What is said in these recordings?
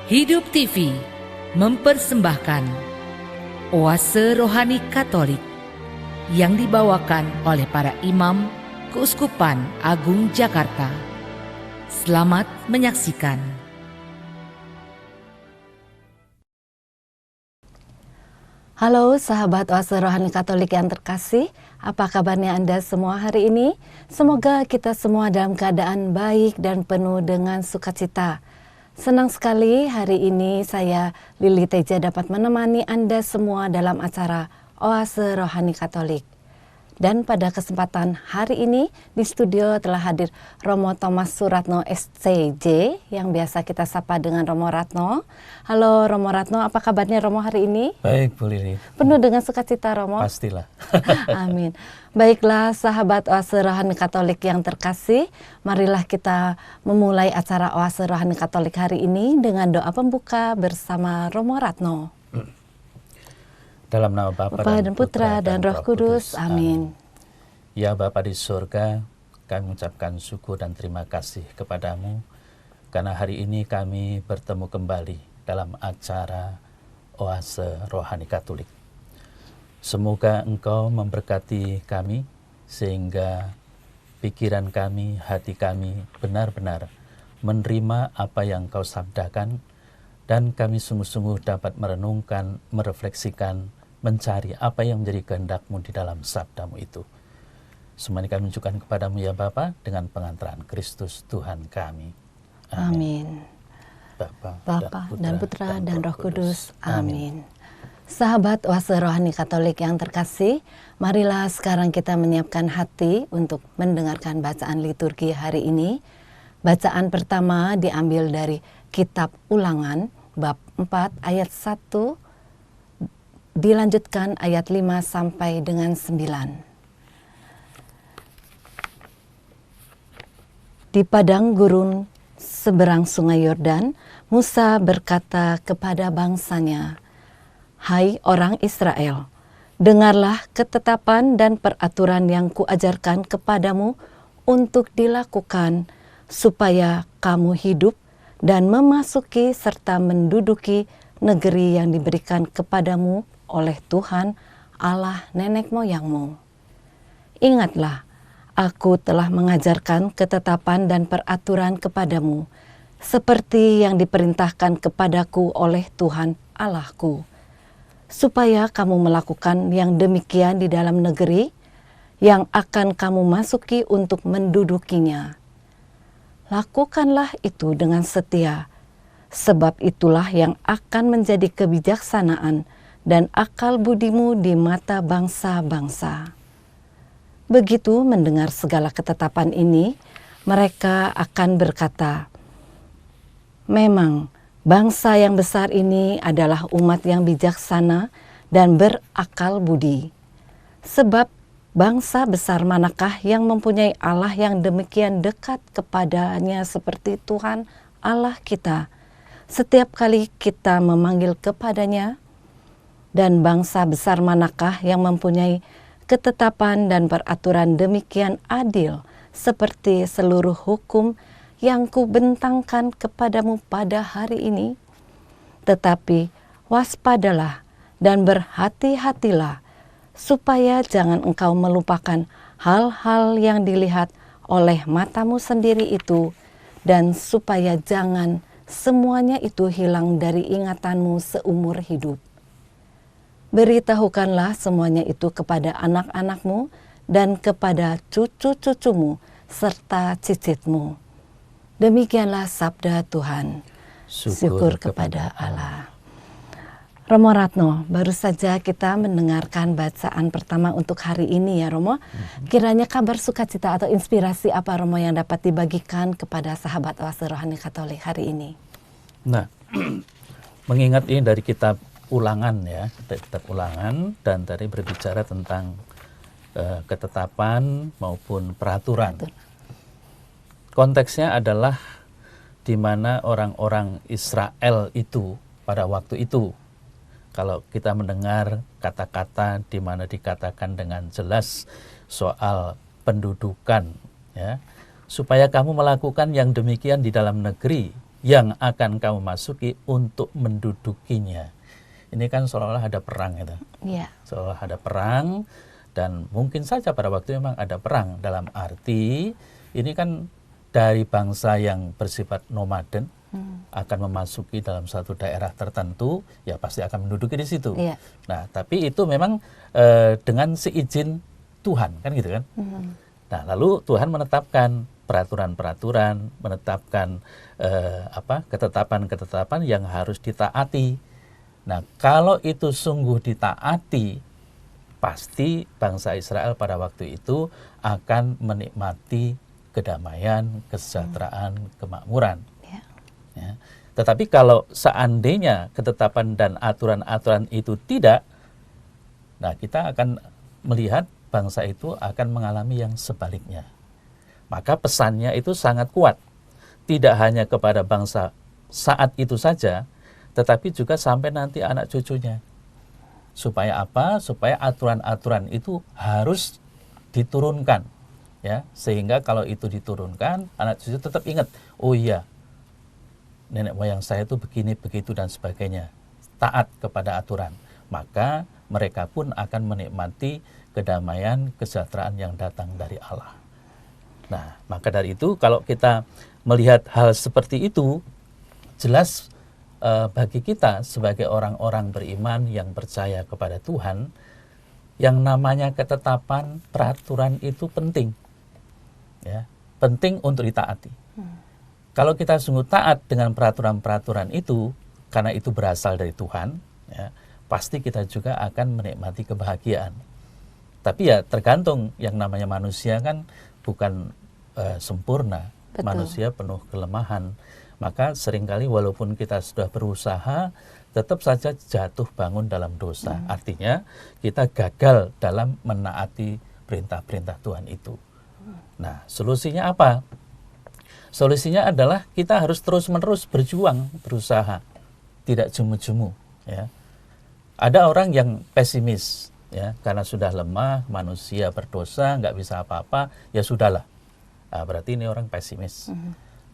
Hidup TV mempersembahkan Oase Rohani Katolik yang dibawakan oleh para imam Keuskupan Agung Jakarta. Selamat menyaksikan. Halo sahabat Oase Rohani Katolik yang terkasih, apa kabarnya Anda semua hari ini? Semoga kita semua dalam keadaan baik dan penuh dengan sukacita. Senang sekali hari ini saya Lili Teja dapat menemani Anda semua dalam acara Oase Rohani Katolik. Dan pada kesempatan hari ini di studio telah hadir Romo Thomas Suratno SCJ yang biasa kita sapa dengan Romo Ratno. Halo Romo Ratno, apa kabarnya Romo hari ini? Baik Bu Lili. Penuh dengan sukacita Romo? Pastilah. Amin. Baiklah sahabat Oase Rohani Katolik yang terkasih, marilah kita memulai acara Oase Rohani Katolik hari ini dengan doa pembuka bersama Romo Ratno. Dalam nama Bapa dan Putra dan Roh Kudus. Amin. Ya Bapa di surga, kami mengucapkan syukur dan terima kasih kepadamu karena hari ini kami bertemu kembali dalam acara Oase Rohani Katolik. Semoga Engkau memberkati kami sehingga pikiran kami, hati kami benar-benar menerima apa yang Engkau sabdakan dan kami sungguh-sungguh dapat merenungkan, merefleksikan, mencari apa yang menjadi kehendak-Mu di dalam sabda-Mu itu. Semuanya kami tunjukkan kepadamu ya Bapa dengan pengantaran Kristus Tuhan kami. Amin. Bapa dan Putra dan Roh Kudus. Amin. Sahabat Oase Rohani Katolik yang terkasih, marilah sekarang kita menyiapkan hati untuk mendengarkan bacaan liturgi hari ini. Bacaan pertama diambil dari Kitab Ulangan bab 4 ayat 1 dilanjutkan ayat 5 sampai dengan 9. Di padang gurun seberang sungai Yordan, Musa berkata kepada bangsanya, "Hai orang Israel, dengarlah ketetapan dan peraturan yang kuajarkan kepadamu untuk dilakukan, supaya kamu hidup dan memasuki serta menduduki negeri yang diberikan kepadamu oleh Tuhan Allah nenek moyangmu. Ingatlah, aku telah mengajarkan ketetapan dan peraturan kepadamu, seperti yang diperintahkan kepadaku oleh Tuhan Allahku, supaya kamu melakukan yang demikian di dalam negeri yang akan kamu masuki untuk mendudukinya. Lakukanlah itu dengan setia, sebab itulah yang akan menjadi kebijaksanaan dan akal budimu di mata bangsa-bangsa." Begitu mendengar segala ketetapan ini, mereka akan berkata, "Memang bangsa yang besar ini adalah umat yang bijaksana dan berakal budi. Sebab bangsa besar manakah yang mempunyai Allah yang demikian dekat kepadanya seperti Tuhan Allah kita, setiap kali kita memanggil kepadanya? Dan bangsa besar manakah yang mempunyai ketetapan dan peraturan demikian adil seperti seluruh hukum yang kubentangkan kepadamu pada hari ini? Tetapi waspadalah dan berhati-hatilah, supaya jangan engkau melupakan hal-hal yang dilihat oleh matamu sendiri itu, dan supaya jangan semuanya itu hilang dari ingatanmu seumur hidup. Beritahukanlah semuanya itu kepada anak-anakmu dan kepada cucu-cucumu serta cicitmu. Demikianlah sabda Tuhan. Syukur kepada Allah. Romo Ratno, baru saja kita mendengarkan bacaan pertama untuk hari ini ya Romo. Kiranya kabar sukacita atau inspirasi apa Romo yang dapat dibagikan kepada sahabat Oase Rohani Katolik hari ini? Nah, mengingat ini dari kitab Ulangan ya, kitab Ulangan, dan tadi berbicara tentang ketetapan maupun peraturan. Konteksnya adalah di mana orang-orang Israel itu pada waktu itu, kalau kita mendengar kata-kata di mana dikatakan dengan jelas soal pendudukan, ya, supaya kamu melakukan yang demikian di dalam negeri yang akan kamu masuki untuk mendudukinya. Ini kan seolah-olah ada perang itu. Ya. Seolah ada perang, dan mungkin saja pada waktu itu memang ada perang, dalam arti ini kan dari bangsa yang bersifat nomaden akan memasuki dalam satu daerah tertentu, ya pasti akan menduduki di situ. Iya. Nah, tapi itu memang dengan seizin Tuhan, kan gitu kan. Nah, lalu Tuhan menetapkan peraturan-peraturan, menetapkan ketetapan-ketetapan yang harus ditaati. Nah, kalau itu sungguh ditaati, pasti bangsa Israel pada waktu itu akan menikmati kedamaian, kesejahteraan, kemakmuran. Ya. Tetapi kalau seandainya ketetapan dan aturan-aturan itu tidak, nah kita akan melihat bangsa itu akan mengalami yang sebaliknya. Maka pesannya itu sangat kuat. Tidak hanya kepada bangsa saat itu saja, tetapi juga sampai nanti anak cucunya. Supaya apa? Supaya aturan-aturan itu harus diturunkan. Ya, sehingga kalau itu diturunkan, anak cucu tetap ingat, oh iya, nenek moyang saya itu begini, begitu, dan sebagainya. Taat kepada aturan. Maka mereka pun akan menikmati kedamaian, kesejahteraan yang datang dari Allah. Nah, maka dari itu kalau kita melihat hal seperti itu, jelas bagi kita sebagai orang-orang beriman yang percaya kepada Tuhan, yang namanya ketetapan, peraturan itu penting. Ya, penting untuk ditaati. Kalau kita sungguh taat dengan peraturan-peraturan itu, karena itu berasal dari Tuhan, ya, pasti kita juga akan menikmati kebahagiaan. Tapi ya tergantung, yang namanya manusia kan bukan sempurna. Betul. Manusia penuh kelemahan. Maka seringkali walaupun kita sudah berusaha, tetap saja jatuh bangun dalam dosa. Artinya kita gagal dalam menaati perintah-perintah Tuhan itu. Nah, solusinya apa? Solusinya adalah kita harus terus-menerus berjuang, berusaha, tidak jemu-jemu. Ya. Ada orang yang pesimis, ya, karena sudah lemah, manusia berdosa, nggak bisa apa-apa, ya sudahlah. Nah, berarti ini orang pesimis.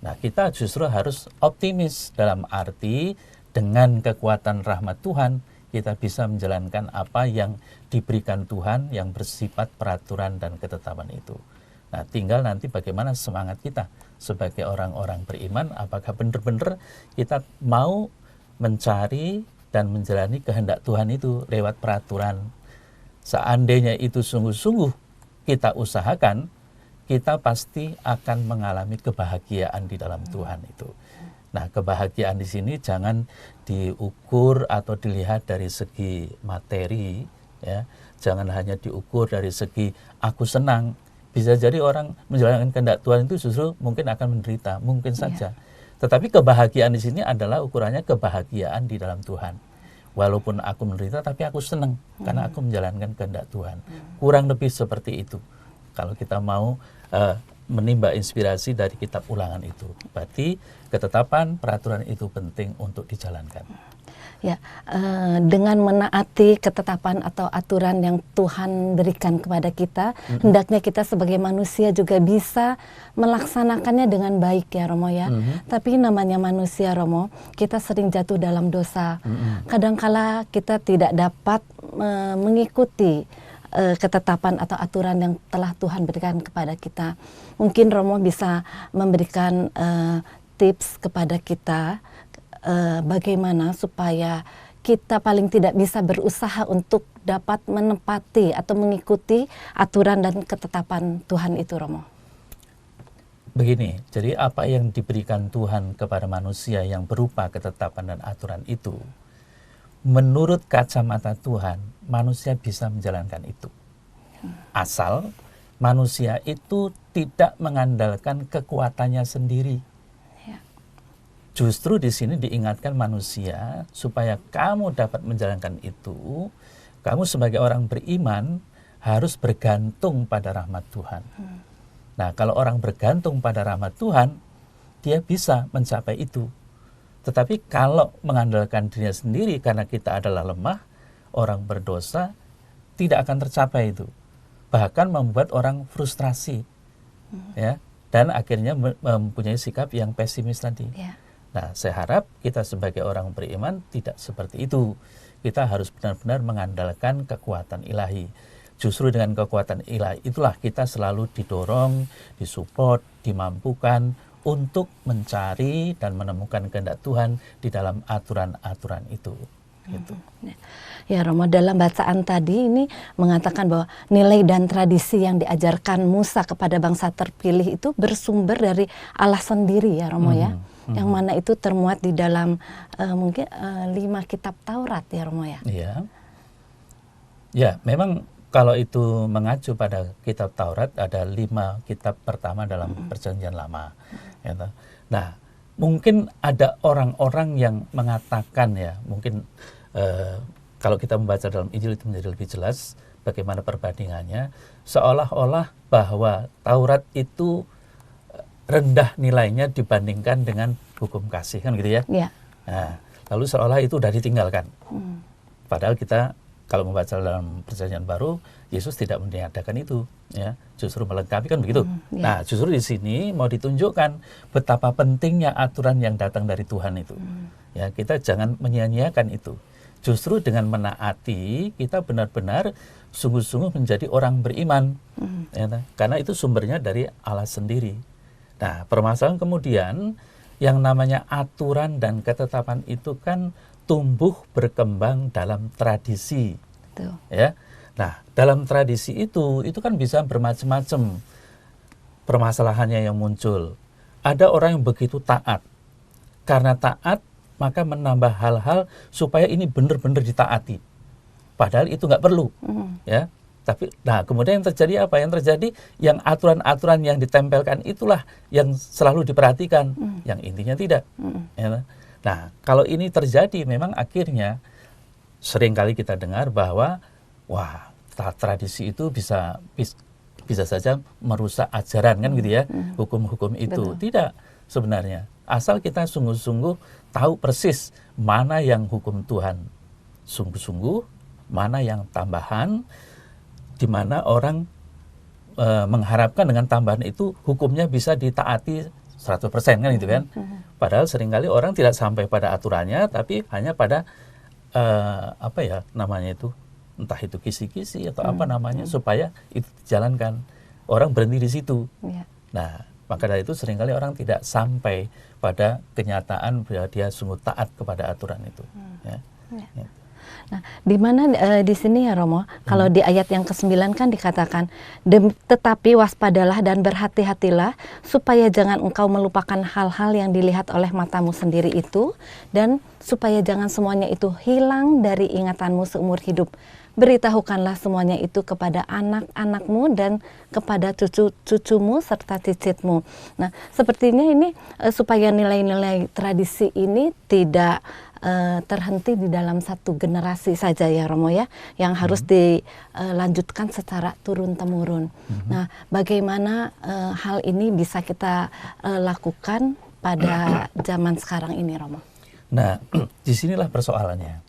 Nah, kita justru harus optimis dalam arti dengan kekuatan rahmat Tuhan, kita bisa menjalankan apa yang diberikan Tuhan yang bersifat peraturan dan ketetapan itu. Nah, tinggal nanti bagaimana semangat kita sebagai orang-orang beriman, apakah benar-benar kita mau mencari dan menjalani kehendak Tuhan itu lewat peraturan. Seandainya itu sungguh-sungguh kita usahakan, kita pasti akan mengalami kebahagiaan di dalam Tuhan itu. Nah, kebahagiaan di sini jangan diukur atau dilihat dari segi materi, ya. Jangan hanya diukur dari segi aku senang. Bisa jadi orang menjalankan kehendak Tuhan itu justru mungkin akan menderita, mungkin saja. Tetapi kebahagiaan di sini adalah ukurannya kebahagiaan di dalam Tuhan. Walaupun aku menderita, tapi aku senang karena aku menjalankan kehendak Tuhan. Kurang lebih seperti itu. Kalau kita mau menimba inspirasi dari kitab Ulangan itu, berarti ketetapan peraturan itu penting untuk dijalankan. Ya, dengan menaati ketetapan atau aturan yang Tuhan berikan kepada kita, hendaknya kita sebagai manusia juga bisa melaksanakannya dengan baik, ya Romo ya. Tapi namanya manusia, Romo, kita sering jatuh dalam dosa. Kadangkala kita tidak dapat mengikuti ketetapan atau aturan yang telah Tuhan berikan kepada kita. Mungkin Romo bisa memberikan tips kepada kita bagaimana supaya kita paling tidak bisa berusaha untuk dapat menepati atau mengikuti aturan dan ketetapan Tuhan itu, Romo. Begini, jadi apa yang diberikan Tuhan kepada manusia yang berupa ketetapan dan aturan itu, menurut kacamata Tuhan, manusia bisa menjalankan itu. Asal manusia itu tidak mengandalkan kekuatannya sendiri. Justru di sini diingatkan manusia supaya kamu dapat menjalankan itu, kamu sebagai orang beriman harus bergantung pada rahmat Tuhan. Nah, kalau orang bergantung pada rahmat Tuhan, dia bisa mencapai itu. Tetapi kalau mengandalkan dirinya sendiri karena kita adalah lemah, orang berdosa, tidak akan tercapai itu. Bahkan membuat orang frustrasi, ya, dan akhirnya mempunyai sikap yang pesimis tadi. Nah, saya harap kita sebagai orang beriman tidak seperti itu. Kita harus benar-benar mengandalkan kekuatan ilahi. Justru dengan kekuatan ilahi itulah kita selalu didorong, disupport, dimampukan untuk mencari dan menemukan kehendak Tuhan di dalam aturan-aturan itu. Gitu. Ya Romo, dalam bacaan tadi ini mengatakan bahwa nilai dan tradisi yang diajarkan Musa kepada bangsa terpilih itu bersumber dari Allah sendiri ya Romo ya. Yang mana itu termuat di dalam mungkin 5 kitab Taurat ya Romo ya. Iya. Ya, memang kalau itu mengacu pada kitab Taurat ada 5 kitab pertama dalam Perjanjian Lama. Ya, nah, mungkin ada orang-orang yang mengatakan ya, mungkin kalau kita membaca dalam Injil itu menjadi lebih jelas bagaimana perbandingannya, seolah-olah bahwa Taurat itu rendah nilainya dibandingkan dengan hukum kasih, kan gitu ya. Ya. Nah, lalu seolah itu sudah ditinggalkan. Padahal kita kalau membaca dalam Perjanjian Baru, Yesus tidak meniadakan itu, ya, justru melengkapi, kan begitu. Nah, justru di sini mau ditunjukkan betapa pentingnya aturan yang datang dari Tuhan itu. Ya, kita jangan menyia-nyiakan itu. Justru dengan menaati kita benar-benar sungguh-sungguh menjadi orang beriman, ya, karena itu sumbernya dari Allah sendiri. Nah, permasalahan kemudian yang namanya aturan dan ketetapan itu kan tumbuh berkembang dalam tradisi. Betul. Ya. Nah, dalam tradisi itu kan bisa bermacam-macam permasalahannya yang muncul. Ada orang yang begitu taat. Karena taat, maka menambah hal-hal supaya ini benar-benar ditaati. Padahal itu nggak perlu. Ya. Tapi, nah kemudian yang terjadi apa? Yang terjadi yang aturan-aturan yang ditempelkan itulah yang selalu diperhatikan. Yang intinya tidak. Ya. Nah, kalau ini terjadi memang akhirnya seringkali kita dengar bahwa wah, tradisi itu bisa saja merusak ajaran, kan gitu ya, hukum-hukum itu. Betul. Tidak sebenarnya. Asal kita sungguh-sungguh tahu persis mana yang hukum Tuhan sungguh-sungguh, mana yang tambahan, di mana orang mengharapkan dengan tambahan itu hukumnya bisa ditaati 100%, kan gitu kan. Padahal seringkali orang tidak sampai pada aturannya, tapi hanya pada apa ya namanya itu, entah itu kisi-kisi atau apa namanya, supaya itu dijalankan. Orang berhenti di situ. Ya. Nah, maka dari itu seringkali orang tidak sampai pada kenyataan bahwa dia sungguh taat kepada aturan itu. Ya. Ya. Nah, di mana di sini ya Romo, kalau di ayat yang ke-9 kan dikatakan, tetapi waspadalah dan berhati-hatilah supaya jangan engkau melupakan hal-hal yang dilihat oleh matamu sendiri itu, dan supaya jangan semuanya itu hilang dari ingatanmu seumur hidup. Beritahukanlah semuanya itu kepada anak-anakmu dan kepada cucu-cucumu serta cicitmu. Nah, sepertinya ini supaya nilai-nilai tradisi ini tidak terhenti di dalam satu generasi saja ya Romo ya, yang harus dilanjutkan secara turun-temurun. Nah, bagaimana hal ini bisa kita lakukan pada zaman sekarang ini Romo? Nah, disinilah persoalannya.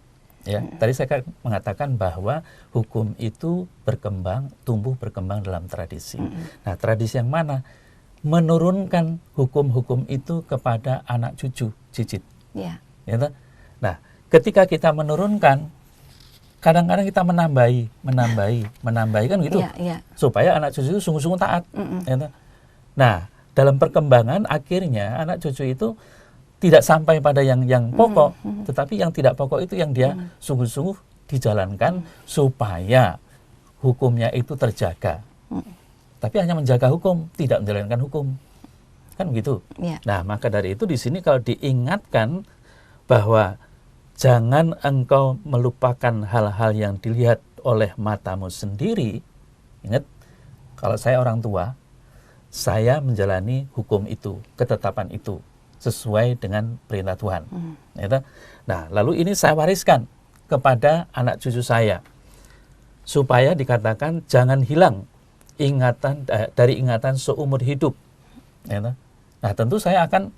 Ya, tadi saya mengatakan bahwa hukum itu tumbuh berkembang dalam tradisi. Nah, tradisi yang mana? Menurunkan hukum-hukum itu kepada anak cucu, cicit. Ya. Ya, nah, ketika kita menurunkan, kadang-kadang kita menambahi kan gitu, supaya anak cucu itu sungguh-sungguh taat. Ya, nah, dalam perkembangan akhirnya anak cucu itu tidak sampai pada yang pokok, tetapi yang tidak pokok itu yang dia sungguh-sungguh dijalankan supaya hukumnya itu terjaga. Tapi hanya menjaga hukum, tidak menjalankan hukum, kan begitu. Ya. Nah, maka dari itu di sini kalau diingatkan bahwa jangan engkau melupakan hal-hal yang dilihat oleh matamu sendiri. Ingat, kalau saya orang tua, saya menjalani hukum itu, ketetapan itu sesuai dengan perintah Tuhan. Nah, lalu ini saya wariskan kepada anak cucu saya supaya dikatakan jangan hilang dari ingatan seumur hidup. Nah, tentu saya akan,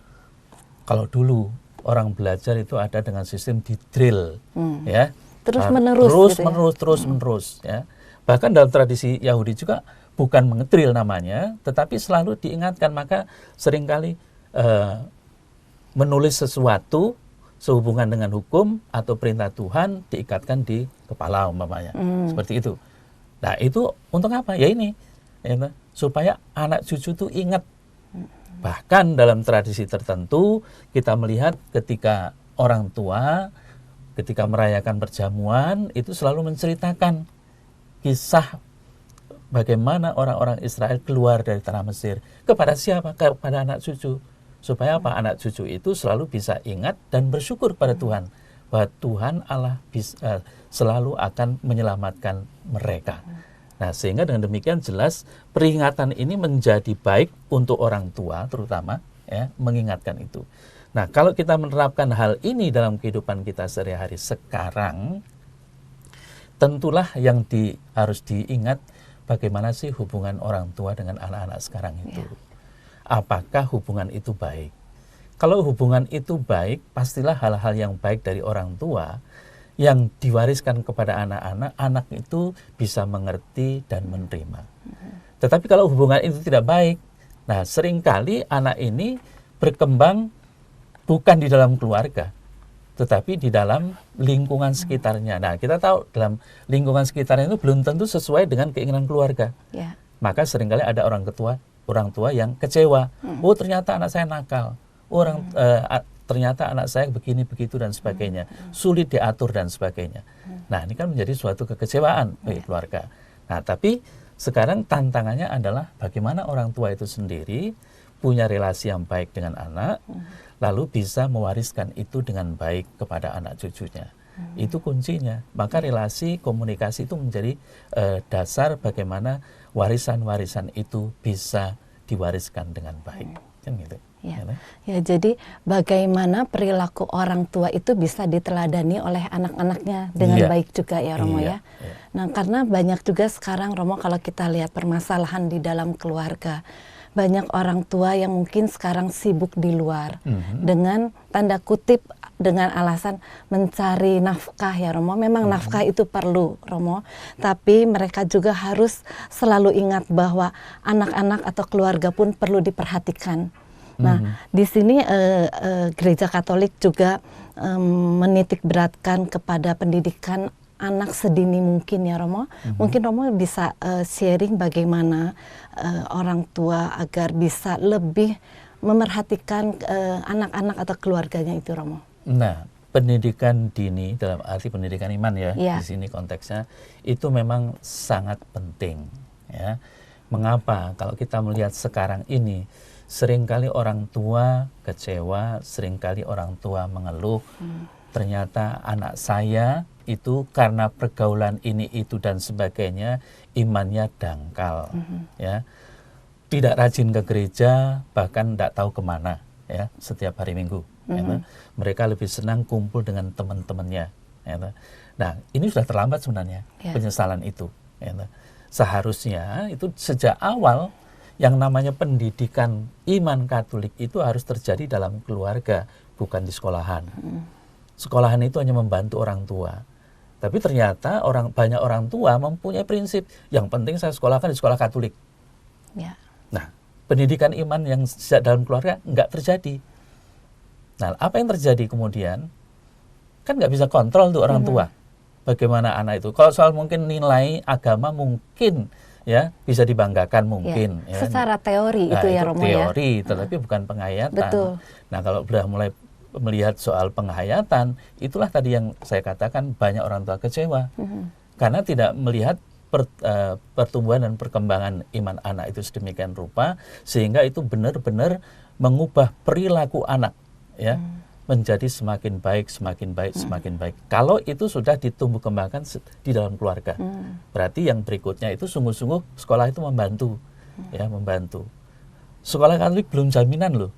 kalau dulu orang belajar itu ada dengan sistem di drill, ya, terus menerus, terus menerus, ya. Bahkan dalam tradisi Yahudi juga bukan mengedrill namanya, tetapi selalu diingatkan. Maka seringkali menulis sesuatu sehubungan dengan hukum atau perintah Tuhan diikatkan di kepala umpamanya. Seperti itu. Nah, itu untuk apa? Ya ini, ya, supaya anak cucu itu ingat. Bahkan dalam tradisi tertentu kita melihat ketika orang tua ketika merayakan perjamuan itu selalu menceritakan kisah bagaimana orang-orang Israel keluar dari tanah Mesir. Kepada siapa? Kepada anak cucu. Supaya apa? Anak cucu itu selalu bisa ingat dan bersyukur pada Tuhan. Bahwa Tuhan Allah selalu akan menyelamatkan mereka. Nah, sehingga dengan demikian jelas peringatan ini menjadi baik untuk orang tua terutama, ya, mengingatkan itu. Nah, kalau kita menerapkan hal ini dalam kehidupan kita sehari-hari sekarang, tentulah yang harus diingat bagaimana sih hubungan orang tua dengan anak-anak sekarang itu. Apakah hubungan itu baik? Kalau hubungan itu baik, pastilah hal-hal yang baik dari orang tua yang diwariskan kepada anak-anak, anak itu bisa mengerti dan menerima. Tetapi kalau hubungan itu tidak baik, nah seringkali anak ini berkembang bukan di dalam keluarga, tetapi di dalam lingkungan sekitarnya. Nah, kita tahu dalam lingkungan sekitarnya itu belum tentu sesuai dengan keinginan keluarga. Maka seringkali ada orang tua yang kecewa. Oh, ternyata anak saya nakal. Ternyata anak saya begini, begitu, dan sebagainya. Sulit diatur dan sebagainya. Nah, ini kan menjadi suatu kekecewaan bagi keluarga. Nah, tapi sekarang tantangannya adalah bagaimana orang tua itu sendiri punya relasi yang baik dengan anak, lalu bisa mewariskan itu dengan baik kepada anak cucunya. Itu kuncinya. Maka relasi komunikasi itu menjadi dasar bagaimana warisan-warisan itu bisa diwariskan dengan baik. Kan gitu. Ya, jadi bagaimana perilaku orang tua itu bisa diteladani oleh anak-anaknya dengan baik juga ya Romo ya. Nah, karena banyak juga sekarang Romo kalau kita lihat permasalahan di dalam keluarga, banyak orang tua yang mungkin sekarang sibuk di luar dengan tanda kutip dengan alasan mencari nafkah ya Romo. Memang nafkah itu perlu Romo, tapi mereka juga harus selalu ingat bahwa anak-anak atau keluarga pun perlu diperhatikan. Nah, di sini Gereja Katolik juga menitik beratkan kepada pendidikan anak sedini mungkin ya Romo. Mungkin Romo bisa sharing bagaimana orang tua agar bisa lebih memerhatikan anak-anak atau keluarganya itu Romo. Nah, pendidikan dini dalam arti pendidikan iman ya, di sini konteksnya itu memang sangat penting ya. Mengapa? Kalau kita melihat sekarang ini seringkali orang tua kecewa, seringkali orang tua mengeluh, ternyata anak saya itu karena pergaulan ini, itu, dan sebagainya, imannya dangkal, ya. Tidak rajin ke gereja, bahkan tidak tahu kemana, ya, setiap hari Minggu. Ya. Mereka lebih senang kumpul dengan teman-temannya. Ya. Nah, ini sudah terlambat sebenarnya, penyesalan itu. Ya. Seharusnya itu sejak awal, yang namanya pendidikan iman Katolik itu harus terjadi dalam keluarga, bukan di sekolahan. Sekolahan itu hanya membantu orang tua. Tapi ternyata banyak orang tua mempunyai prinsip, yang penting saya sekolahkan di sekolah Katolik. Nah, pendidikan iman yang sejak dalam keluarga nggak terjadi. Nah, apa yang terjadi kemudian? Kan nggak bisa kontrol tuh orang tua. Bagaimana anak itu? Kalau soal mungkin nilai agama mungkin ya bisa dibanggakan mungkin ya. Secara teori itu ya Romo ya. Teori, tetapi bukan penghayatan. Betul. Nah, kalau sudah mulai melihat soal penghayatan, itulah tadi yang saya katakan banyak orang tua kecewa. Karena tidak melihat pertumbuhan dan perkembangan iman anak itu sedemikian rupa sehingga itu benar-benar mengubah perilaku anak ya. Menjadi semakin baik, semakin baik, semakin baik. Kalau itu sudah ditumbuh kembangkan di dalam keluarga, berarti yang berikutnya itu sungguh-sungguh sekolah itu membantu, ya membantu. Sekolah Katolik belum jaminan loh,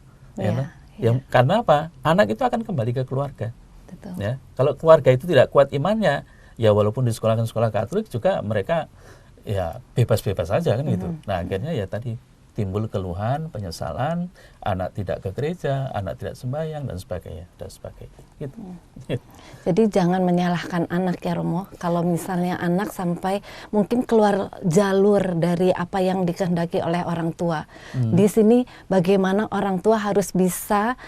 karena apa? Anak itu akan kembali ke keluarga. Ya, kalau keluarga itu tidak kuat imannya, ya walaupun di sekolah Katolik juga mereka ya bebas-bebas saja kan gitu. Nah akhirnya ya tadi timbul keluhan, penyesalan, anak tidak ke gereja, anak tidak sembahyang dan sebagainya, gitu. Jadi jangan menyalahkan anak ya Romo, kalau misalnya anak sampai mungkin keluar jalur dari apa yang dikehendaki oleh orang tua. Di sini bagaimana orang tua harus bisa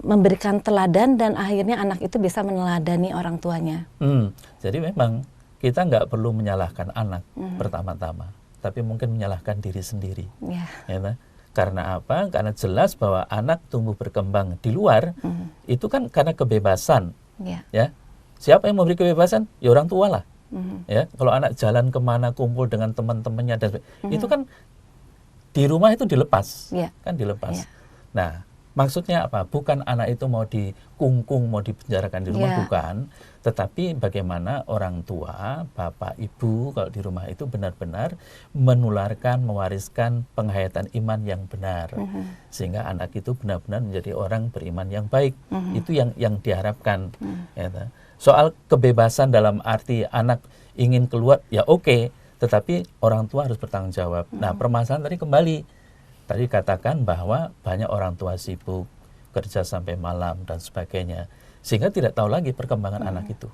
memberikan teladan dan akhirnya anak itu bisa meneladani orang tuanya. Jadi memang kita nggak perlu menyalahkan anak pertama-tama, tapi mungkin menyalahkan diri sendiri. Ya. Ya, karena apa? Karena jelas bahwa anak tumbuh berkembang di luar itu kan karena kebebasan. Ya, siapa yang memberi kebebasan? Ya orang tua lah. Ya, kalau anak jalan kemana, kumpul dengan teman-temannya dan itu kan di rumah itu dilepas, kan dilepas. Nah, maksudnya apa? Bukan anak itu mau dikungkung, mau dipenjarakan di rumah, bukan. Tetapi bagaimana orang tua, bapak, ibu kalau di rumah itu benar-benar menularkan, mewariskan penghayatan iman yang benar. Sehingga anak itu benar-benar menjadi orang beriman yang baik. Itu yang diharapkan. Ya, soal kebebasan dalam arti anak ingin keluar, ya oke. Tetapi orang tua harus bertanggung jawab. Nah, permasalahan tadi kembali. Tadi katakan bahwa banyak orang tua sibuk, kerja sampai malam dan sebagainya. Sehingga tidak tahu lagi perkembangan anak itu.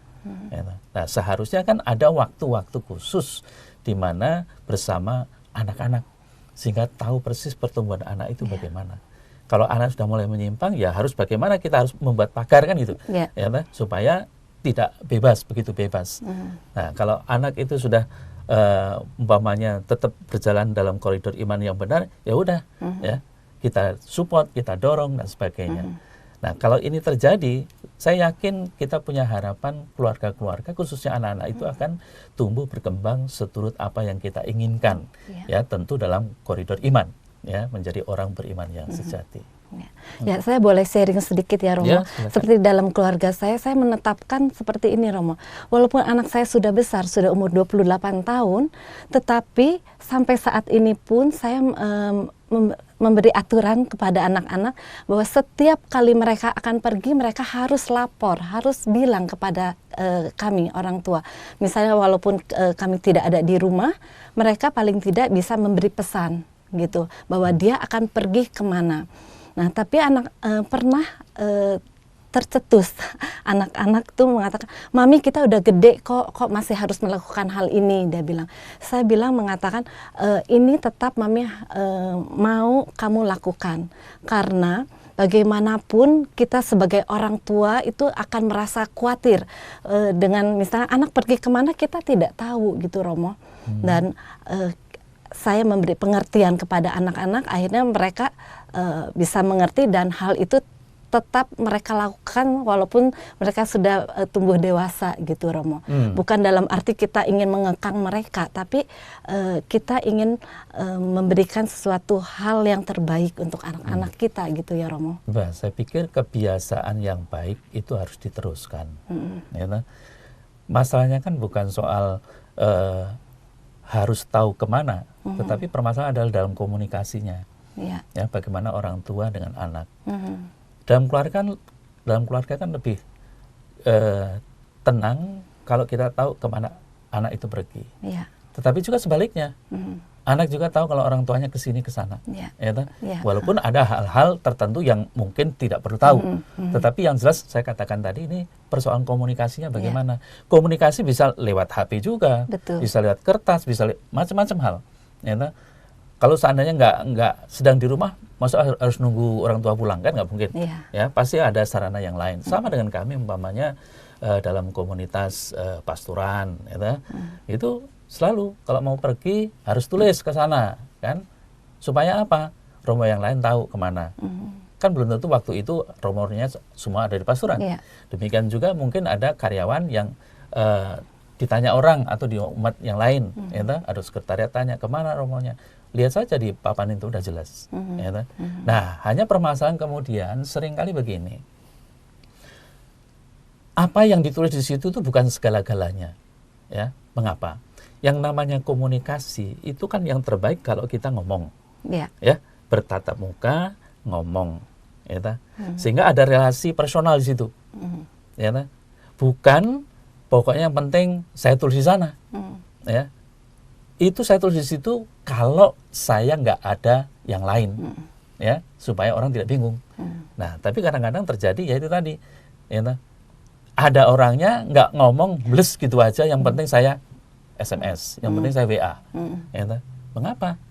Nah, seharusnya kan ada waktu-waktu khusus di mana bersama anak-anak. Sehingga tahu persis pertumbuhan anak itu bagaimana. Kalau anak sudah mulai menyimpang, ya harus bagaimana kita harus membuat pagar kan itu. Ya, supaya tidak bebas, begitu bebas. Nah, kalau anak itu sudah umpamanya tetap berjalan dalam koridor iman yang benar, ya udah, ya kita support, kita dorong dan sebagainya. Nah, kalau ini terjadi, saya yakin kita punya harapan keluarga-keluarga, khususnya anak-anak itu akan tumbuh berkembang seturut apa yang kita inginkan, ya tentu dalam koridor iman, ya menjadi orang beriman yang sejati. Ya, saya boleh sharing sedikit ya Romo. Seperti dalam keluarga saya menetapkan seperti ini Romo. Walaupun anak saya sudah besar, sudah umur 28 tahun, tetapi sampai saat ini pun saya memberi aturan kepada anak-anak bahwa setiap kali mereka akan pergi, mereka harus lapor, harus bilang kepada kami orang tua. Misalnya walaupun kami tidak ada di rumah, mereka paling tidak bisa memberi pesan gitu bahwa dia akan pergi kemana. Nah, tapi anak pernah tercetus, anak-anak tuh mengatakan, "Mami, kita udah gede kok masih harus melakukan hal ini," dia bilang. Saya bilang mengatakan, "Ini tetap Mami mau kamu lakukan, karena bagaimanapun kita sebagai orang tua itu akan merasa khawatir dengan misalnya anak pergi kemana kita tidak tahu gitu Romo." Dan saya memberi pengertian kepada anak-anak, akhirnya mereka bisa mengerti dan hal itu tetap mereka lakukan walaupun mereka sudah tumbuh dewasa gitu Romo. Bukan dalam arti kita ingin mengekang mereka, tapi kita ingin memberikan sesuatu hal yang terbaik untuk anak-anak kita gitu ya Romo. Bah, saya pikir kebiasaan yang baik itu harus diteruskan. Ya, masalahnya kan bukan soal harus tahu kemana, tetapi permasalahan adalah dalam komunikasinya. Ya, bagaimana orang tua dengan anak. Dalam keluarga kan lebih tenang kalau kita tahu kemana anak itu pergi. Tetapi juga sebaliknya, anak juga tahu kalau orang tuanya kesini kesana. Walaupun ada hal-hal tertentu yang mungkin tidak perlu tahu, tetapi yang jelas saya katakan tadi ini persoalan komunikasinya bagaimana. Komunikasi bisa lewat HP juga, bisa lewat kertas, bisa macam-macam hal. Kalau seandainya nggak sedang di rumah, masa harus nunggu orang tua pulang kan nggak mungkin. Ya pasti ada sarana yang lain. Sama dengan kami umpamanya dalam komunitas pastoran, itu selalu kalau mau pergi harus tulis ke sana, kan? Supaya apa? Romo yang lain tahu kemana. Kan belum tentu waktu itu romonya semua ada di pastoran. Demikian juga mungkin ada karyawan yang ditanya orang atau di umat yang lain, ada sekretariat tanya kemana romonya. Lihat saja di papan itu udah jelas. Nah, hanya permasalahan kemudian seringkali begini. Apa yang ditulis di situ itu bukan segala-galanya. Ya, mengapa? Yang namanya komunikasi itu kan yang terbaik kalau kita ngomong. Ya, bertatap muka, ngomong, sehingga ada relasi personal di situ. Bukan pokoknya yang penting saya tulis di sana. Ya. itu saya tulis di situ kalau saya nggak ada yang lain, ya, supaya orang tidak bingung. Nah, tapi kadang-kadang terjadi ya itu tadi, ya, ada orangnya nggak ngomong, bles gitu aja, yang penting saya SMS, yang penting saya WA. Ya, mengapa?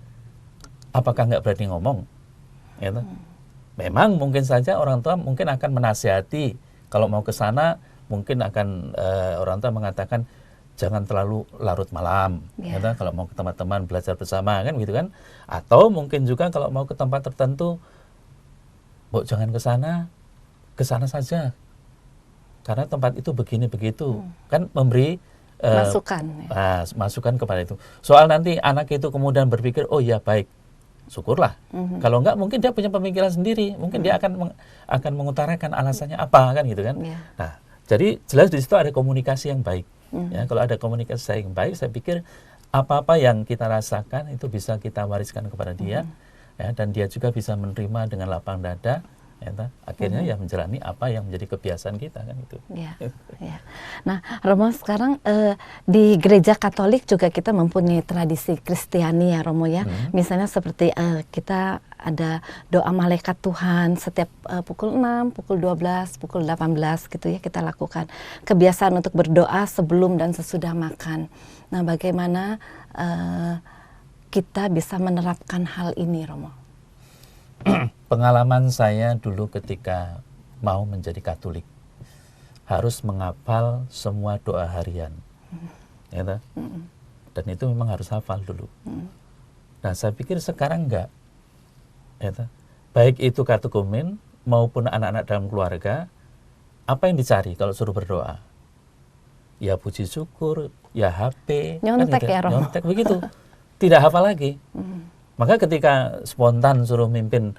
Apakah nggak berani ngomong? Ya, memang mungkin saja orang tua mungkin akan menasihati, kalau mau ke sana mungkin akan orang tua mengatakan jangan terlalu larut malam, ya, kalau mau ke teman-teman belajar bersama kan gitu kan. Atau mungkin juga kalau mau ke tempat tertentu, "Bu, jangan ke sana saja. Karena tempat itu begini begitu." Kan memberi masukan. Masukan kepada itu. Soal nanti anak itu kemudian berpikir, "Oh ya baik." Syukurlah. Kalau enggak mungkin dia punya pemikiran sendiri, mungkin dia akan mengutarakan alasannya apa kan gitu kan. Nah, jadi jelas di situ ada komunikasi yang baik. Ya, kalau ada komunikasi yang baik, saya pikir apa-apa yang kita rasakan itu bisa kita wariskan kepada dia, ya, dan dia juga bisa menerima dengan lapang dada. Ya, akhirnya ya menjalani apa yang menjadi kebiasaan kita kan itu. Ya, ya. Nah, Romo, sekarang di gereja Katolik juga kita mempunyai tradisi Kristiani ya, Romo ya. Misalnya seperti kita ada doa malaikat Tuhan setiap pukul 6, pukul 12, pukul 18 gitu ya, kita lakukan. Kebiasaan untuk berdoa sebelum dan sesudah makan. Nah, bagaimana kita bisa menerapkan hal ini, Romo? Pengalaman saya dulu ketika mau menjadi Katolik, harus menghafal semua doa harian, ya, dan itu memang harus hafal dulu. Nah, saya pikir sekarang enggak, ya, baik itu katekumen maupun anak-anak dalam keluarga, apa yang dicari kalau suruh berdoa? Ya puji syukur, ya HP, nyontek kan gitu, ya, Romo. nyontek begitu, tidak hafal lagi. Maka ketika spontan suruh mimpin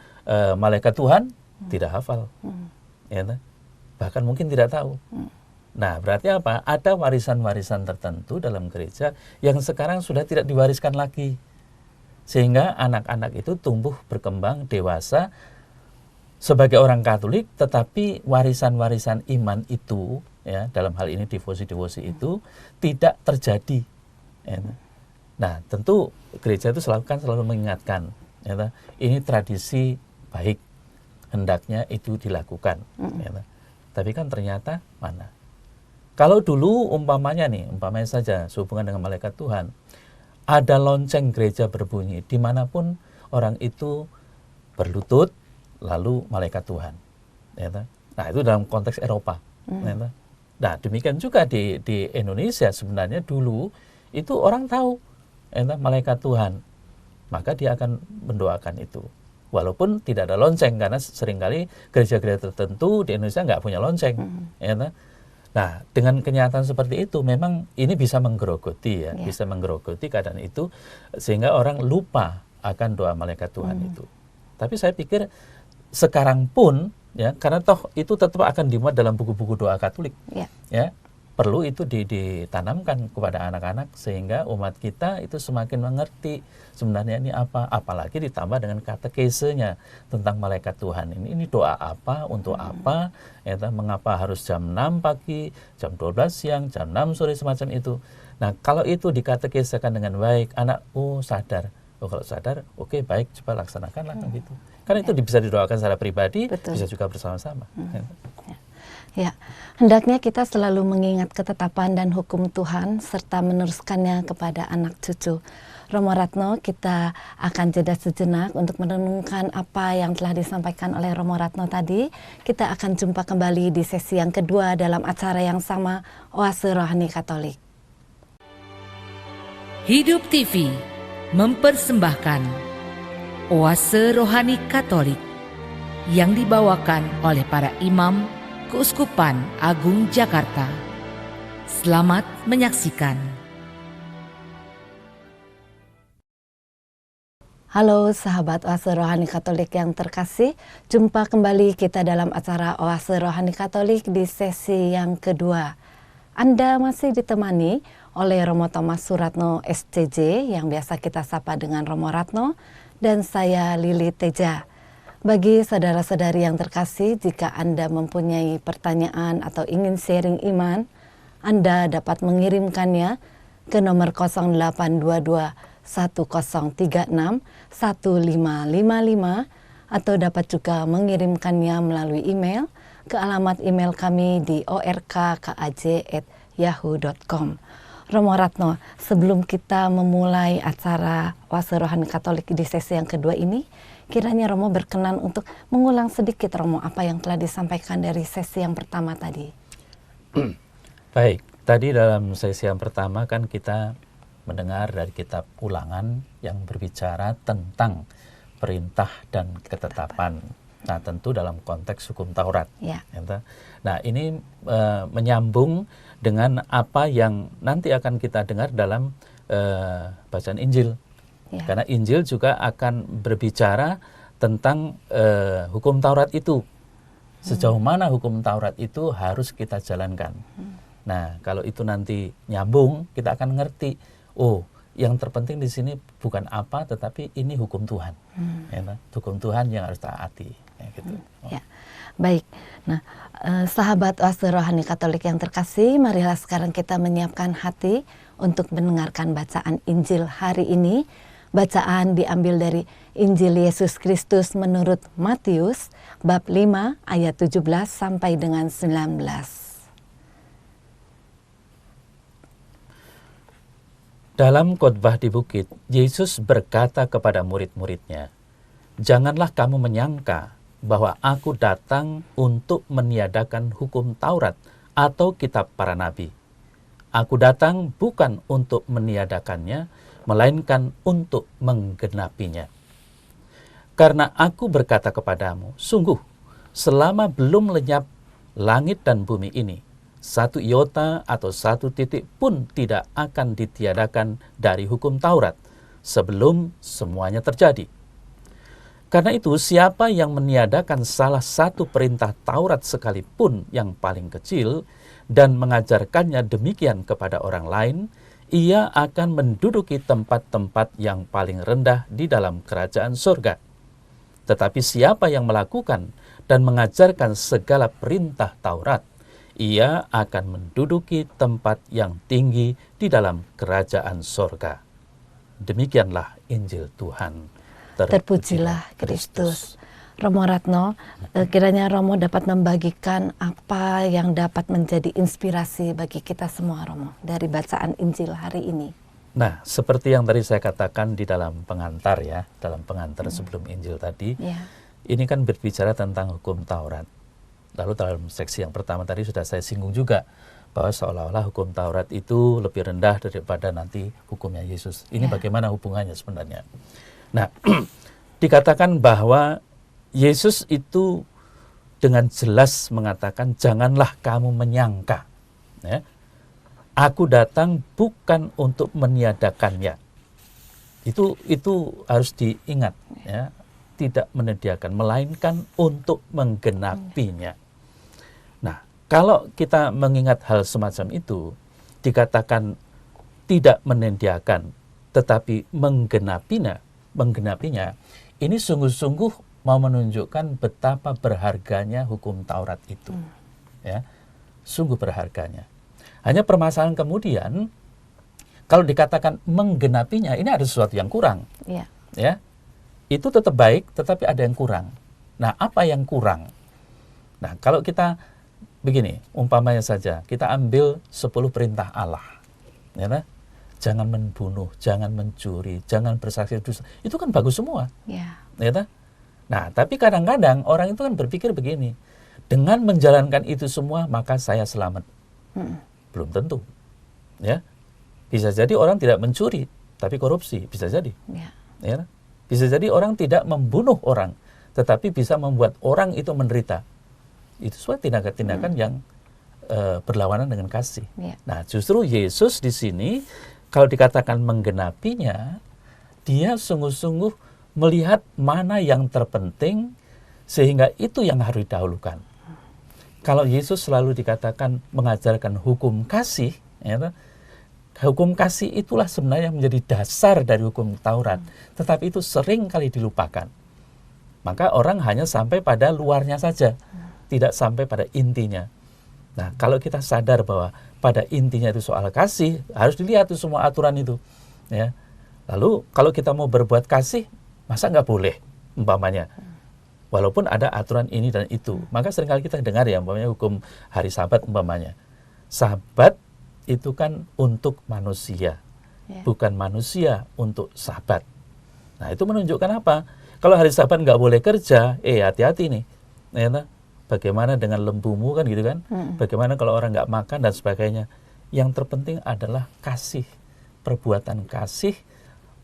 malaikat Tuhan, tidak hafal, ya, bahkan mungkin tidak tahu. Nah, berarti apa? Ada warisan-warisan tertentu dalam gereja yang sekarang sudah tidak diwariskan lagi, sehingga anak-anak itu tumbuh berkembang dewasa sebagai orang Katolik, tetapi warisan-warisan iman itu, ya, dalam hal ini devosi-devosi itu tidak terjadi. Ya. Nah, tentu gereja itu selalu mengingatkan, ya, ini tradisi baik, hendaknya itu dilakukan. Ya. Tapi kan ternyata mana? Kalau dulu umpamanya saja sehubungan dengan malaikat Tuhan, ada lonceng gereja berbunyi, dimanapun orang itu berlutut, lalu malaikat Tuhan. Ya. Nah, itu dalam konteks Eropa. Ya. Nah, demikian juga di Indonesia sebenarnya dulu itu orang tahu malaikat Tuhan, maka dia akan mendoakan itu. Walaupun tidak ada lonceng, karena seringkali gereja-gereja tertentu di Indonesia nggak punya lonceng. Nah, dengan kenyataan seperti itu, memang ini bisa menggerogoti, ya, bisa menggerogoti keadaan itu, sehingga orang lupa akan doa malaikat Tuhan itu. Tapi saya pikir sekarang pun, ya, karena toh itu tetap akan dimuat dalam buku-buku doa Katolik, ya, perlu itu ditanamkan kepada anak-anak sehingga umat kita itu semakin mengerti sebenarnya ini apa, apalagi ditambah dengan katekesenya tentang malaikat Tuhan ini doa apa, untuk apa, ya, mengapa harus jam 6 pagi, jam 12 siang, jam 6 sore, semacam itu. Nah, kalau itu dikatekesakan dengan baik, anak sadar. Oh, kalau sadar, oke, baik, coba laksanakanlah gitu. Karena itu bisa didoakan secara pribadi, bisa juga bersama-sama. Ya, hendaknya kita selalu mengingat ketetapan dan hukum Tuhan serta meneruskannya kepada anak cucu. Romo Ratno, kita akan jeda sejenak untuk merenungkan apa yang telah disampaikan oleh Romo Ratno tadi. Kita akan jumpa kembali di sesi yang kedua dalam acara yang sama, Oase Rohani Katolik. Hidup TV mempersembahkan Oase Rohani Katolik yang dibawakan oleh para imam Keuskupan Agung Jakarta. Selamat menyaksikan. Halo sahabat Oase Rohani Katolik yang terkasih, jumpa kembali kita dalam acara Oase Rohani Katolik di sesi yang kedua. Anda masih ditemani oleh Romo Thomas Suratno SCJ yang biasa kita sapa dengan Romo Ratno, dan saya Lili Teja. Bagi saudara-saudari yang terkasih, jika Anda mempunyai pertanyaan atau ingin sharing iman, Anda dapat mengirimkannya ke nomor 0822 1036 1555 atau dapat juga mengirimkannya melalui email ke alamat email kami di orkkaj@yahoo.com. Romo Ratno, sebelum kita memulai acara Oase Rohani Katolik di sesi yang kedua ini, kiranya Romo berkenan untuk mengulang sedikit, Romo, apa yang telah disampaikan dari sesi yang pertama tadi. Baik, tadi dalam sesi yang pertama kan kita mendengar dari kitab Ulangan yang berbicara tentang perintah dan ketetapan. Nah, tentu dalam konteks hukum Taurat. Ya. Nah, ini menyambung dengan apa yang nanti akan kita dengar dalam bacaan Injil. Ya. Karena Injil juga akan berbicara tentang hukum Taurat itu. Sejauh mana hukum Taurat itu harus kita jalankan. Nah, kalau itu nanti nyambung, kita akan ngerti, oh, yang terpenting di sini bukan apa, tetapi ini hukum Tuhan. Hukum Tuhan yang harus taati. Gitu. Ya. Baik, nah sahabat Oase Rohani Katolik yang terkasih, marilah sekarang kita menyiapkan hati untuk mendengarkan bacaan Injil hari ini. Bacaan diambil dari Injil Yesus Kristus menurut Matius bab 5 ayat 17 sampai dengan 19. Dalam khotbah di bukit, Yesus berkata kepada murid-muridnya, "Janganlah kamu menyangka bahwa aku datang untuk meniadakan hukum Taurat atau kitab para nabi. Aku datang bukan untuk meniadakannya, melainkan untuk menggenapinya. Karena aku berkata kepadamu, sungguh, selama belum lenyap langit dan bumi ini, satu iota atau satu titik pun tidak akan ditiadakan dari hukum Taurat sebelum semuanya terjadi. Karena itu, siapa yang meniadakan salah satu perintah Taurat sekalipun yang paling kecil dan mengajarkannya demikian kepada orang lain, ia akan menduduki tempat-tempat yang paling rendah di dalam kerajaan surga. Tetapi siapa yang melakukan dan mengajarkan segala perintah Taurat, ia akan menduduki tempat yang tinggi di dalam kerajaan surga." Demikianlah Injil Tuhan. Terpujilah Kristus. Romo Ratno, kiranya Romo dapat membagikan apa yang dapat menjadi inspirasi bagi kita semua, Romo, dari bacaan Injil hari ini. Nah, seperti yang tadi saya katakan di dalam pengantar ya, dalam pengantar sebelum Injil tadi, ini kan berbicara tentang hukum Taurat. Lalu dalam seksi yang pertama tadi sudah saya singgung juga, bahwa seolah-olah hukum Taurat itu lebih rendah daripada nanti hukumnya Yesus. Ini bagaimana hubungannya sebenarnya? Nah, dikatakan bahwa Yesus itu dengan jelas mengatakan, janganlah kamu menyangka, ya, aku datang bukan untuk meniadakannya. Itu harus diingat, ya, tidak menyediakan, melainkan untuk menggenapinya. Nah, kalau kita mengingat hal semacam itu, dikatakan tidak menyediakan, tetapi menggenapinya, ini sungguh-sungguh mau menunjukkan betapa berharganya hukum Taurat itu. Ya, sungguh berharganya. Hanya permasalahan kemudian, kalau dikatakan menggenapinya, ini ada sesuatu yang kurang. Ya, itu tetap baik, tetapi ada yang kurang. Nah, apa yang kurang? Nah, kalau kita begini, umpamanya saja, kita ambil 10 perintah Allah. Ya, nah? Jangan membunuh, jangan mencuri, jangan bersaksi dusta. Itu kan bagus semua. Ya, nah, tapi kadang-kadang orang itu kan berpikir begini, dengan menjalankan itu semua maka saya selamat. Belum tentu. Ya, bisa jadi orang tidak mencuri, tapi korupsi, bisa jadi. Ya, bisa jadi orang tidak membunuh orang, tetapi bisa membuat orang itu menderita. Itu suatu tindakan-tindakan yang berlawanan dengan kasih. Nah, justru Yesus di sini, kalau dikatakan menggenapinya, dia sungguh-sungguh melihat mana yang terpenting, sehingga itu yang harus didahulukan. Kalau Yesus selalu dikatakan mengajarkan hukum kasih, ya, hukum kasih itulah sebenarnya menjadi dasar dari hukum Taurat, tetapi itu sering kali dilupakan. Maka orang hanya sampai pada luarnya saja, tidak sampai pada intinya. Nah, kalau kita sadar bahwa pada intinya itu soal kasih, harus dilihat tuh semua aturan itu. Ya. Lalu kalau kita mau berbuat kasih, masa nggak boleh umpamanya. Walaupun ada aturan ini dan itu. Maka seringkali kita dengar ya umpamanya hukum hari Sabat umpamanya. Sabat itu kan untuk manusia, bukan manusia untuk Sabat. Nah itu menunjukkan apa? Kalau hari Sabat nggak boleh kerja, hati-hati nih. Ya, bagaimana dengan lembumu kan gitu kan? Bagaimana kalau orang nggak makan dan sebagainya? Yang terpenting adalah kasih, perbuatan kasih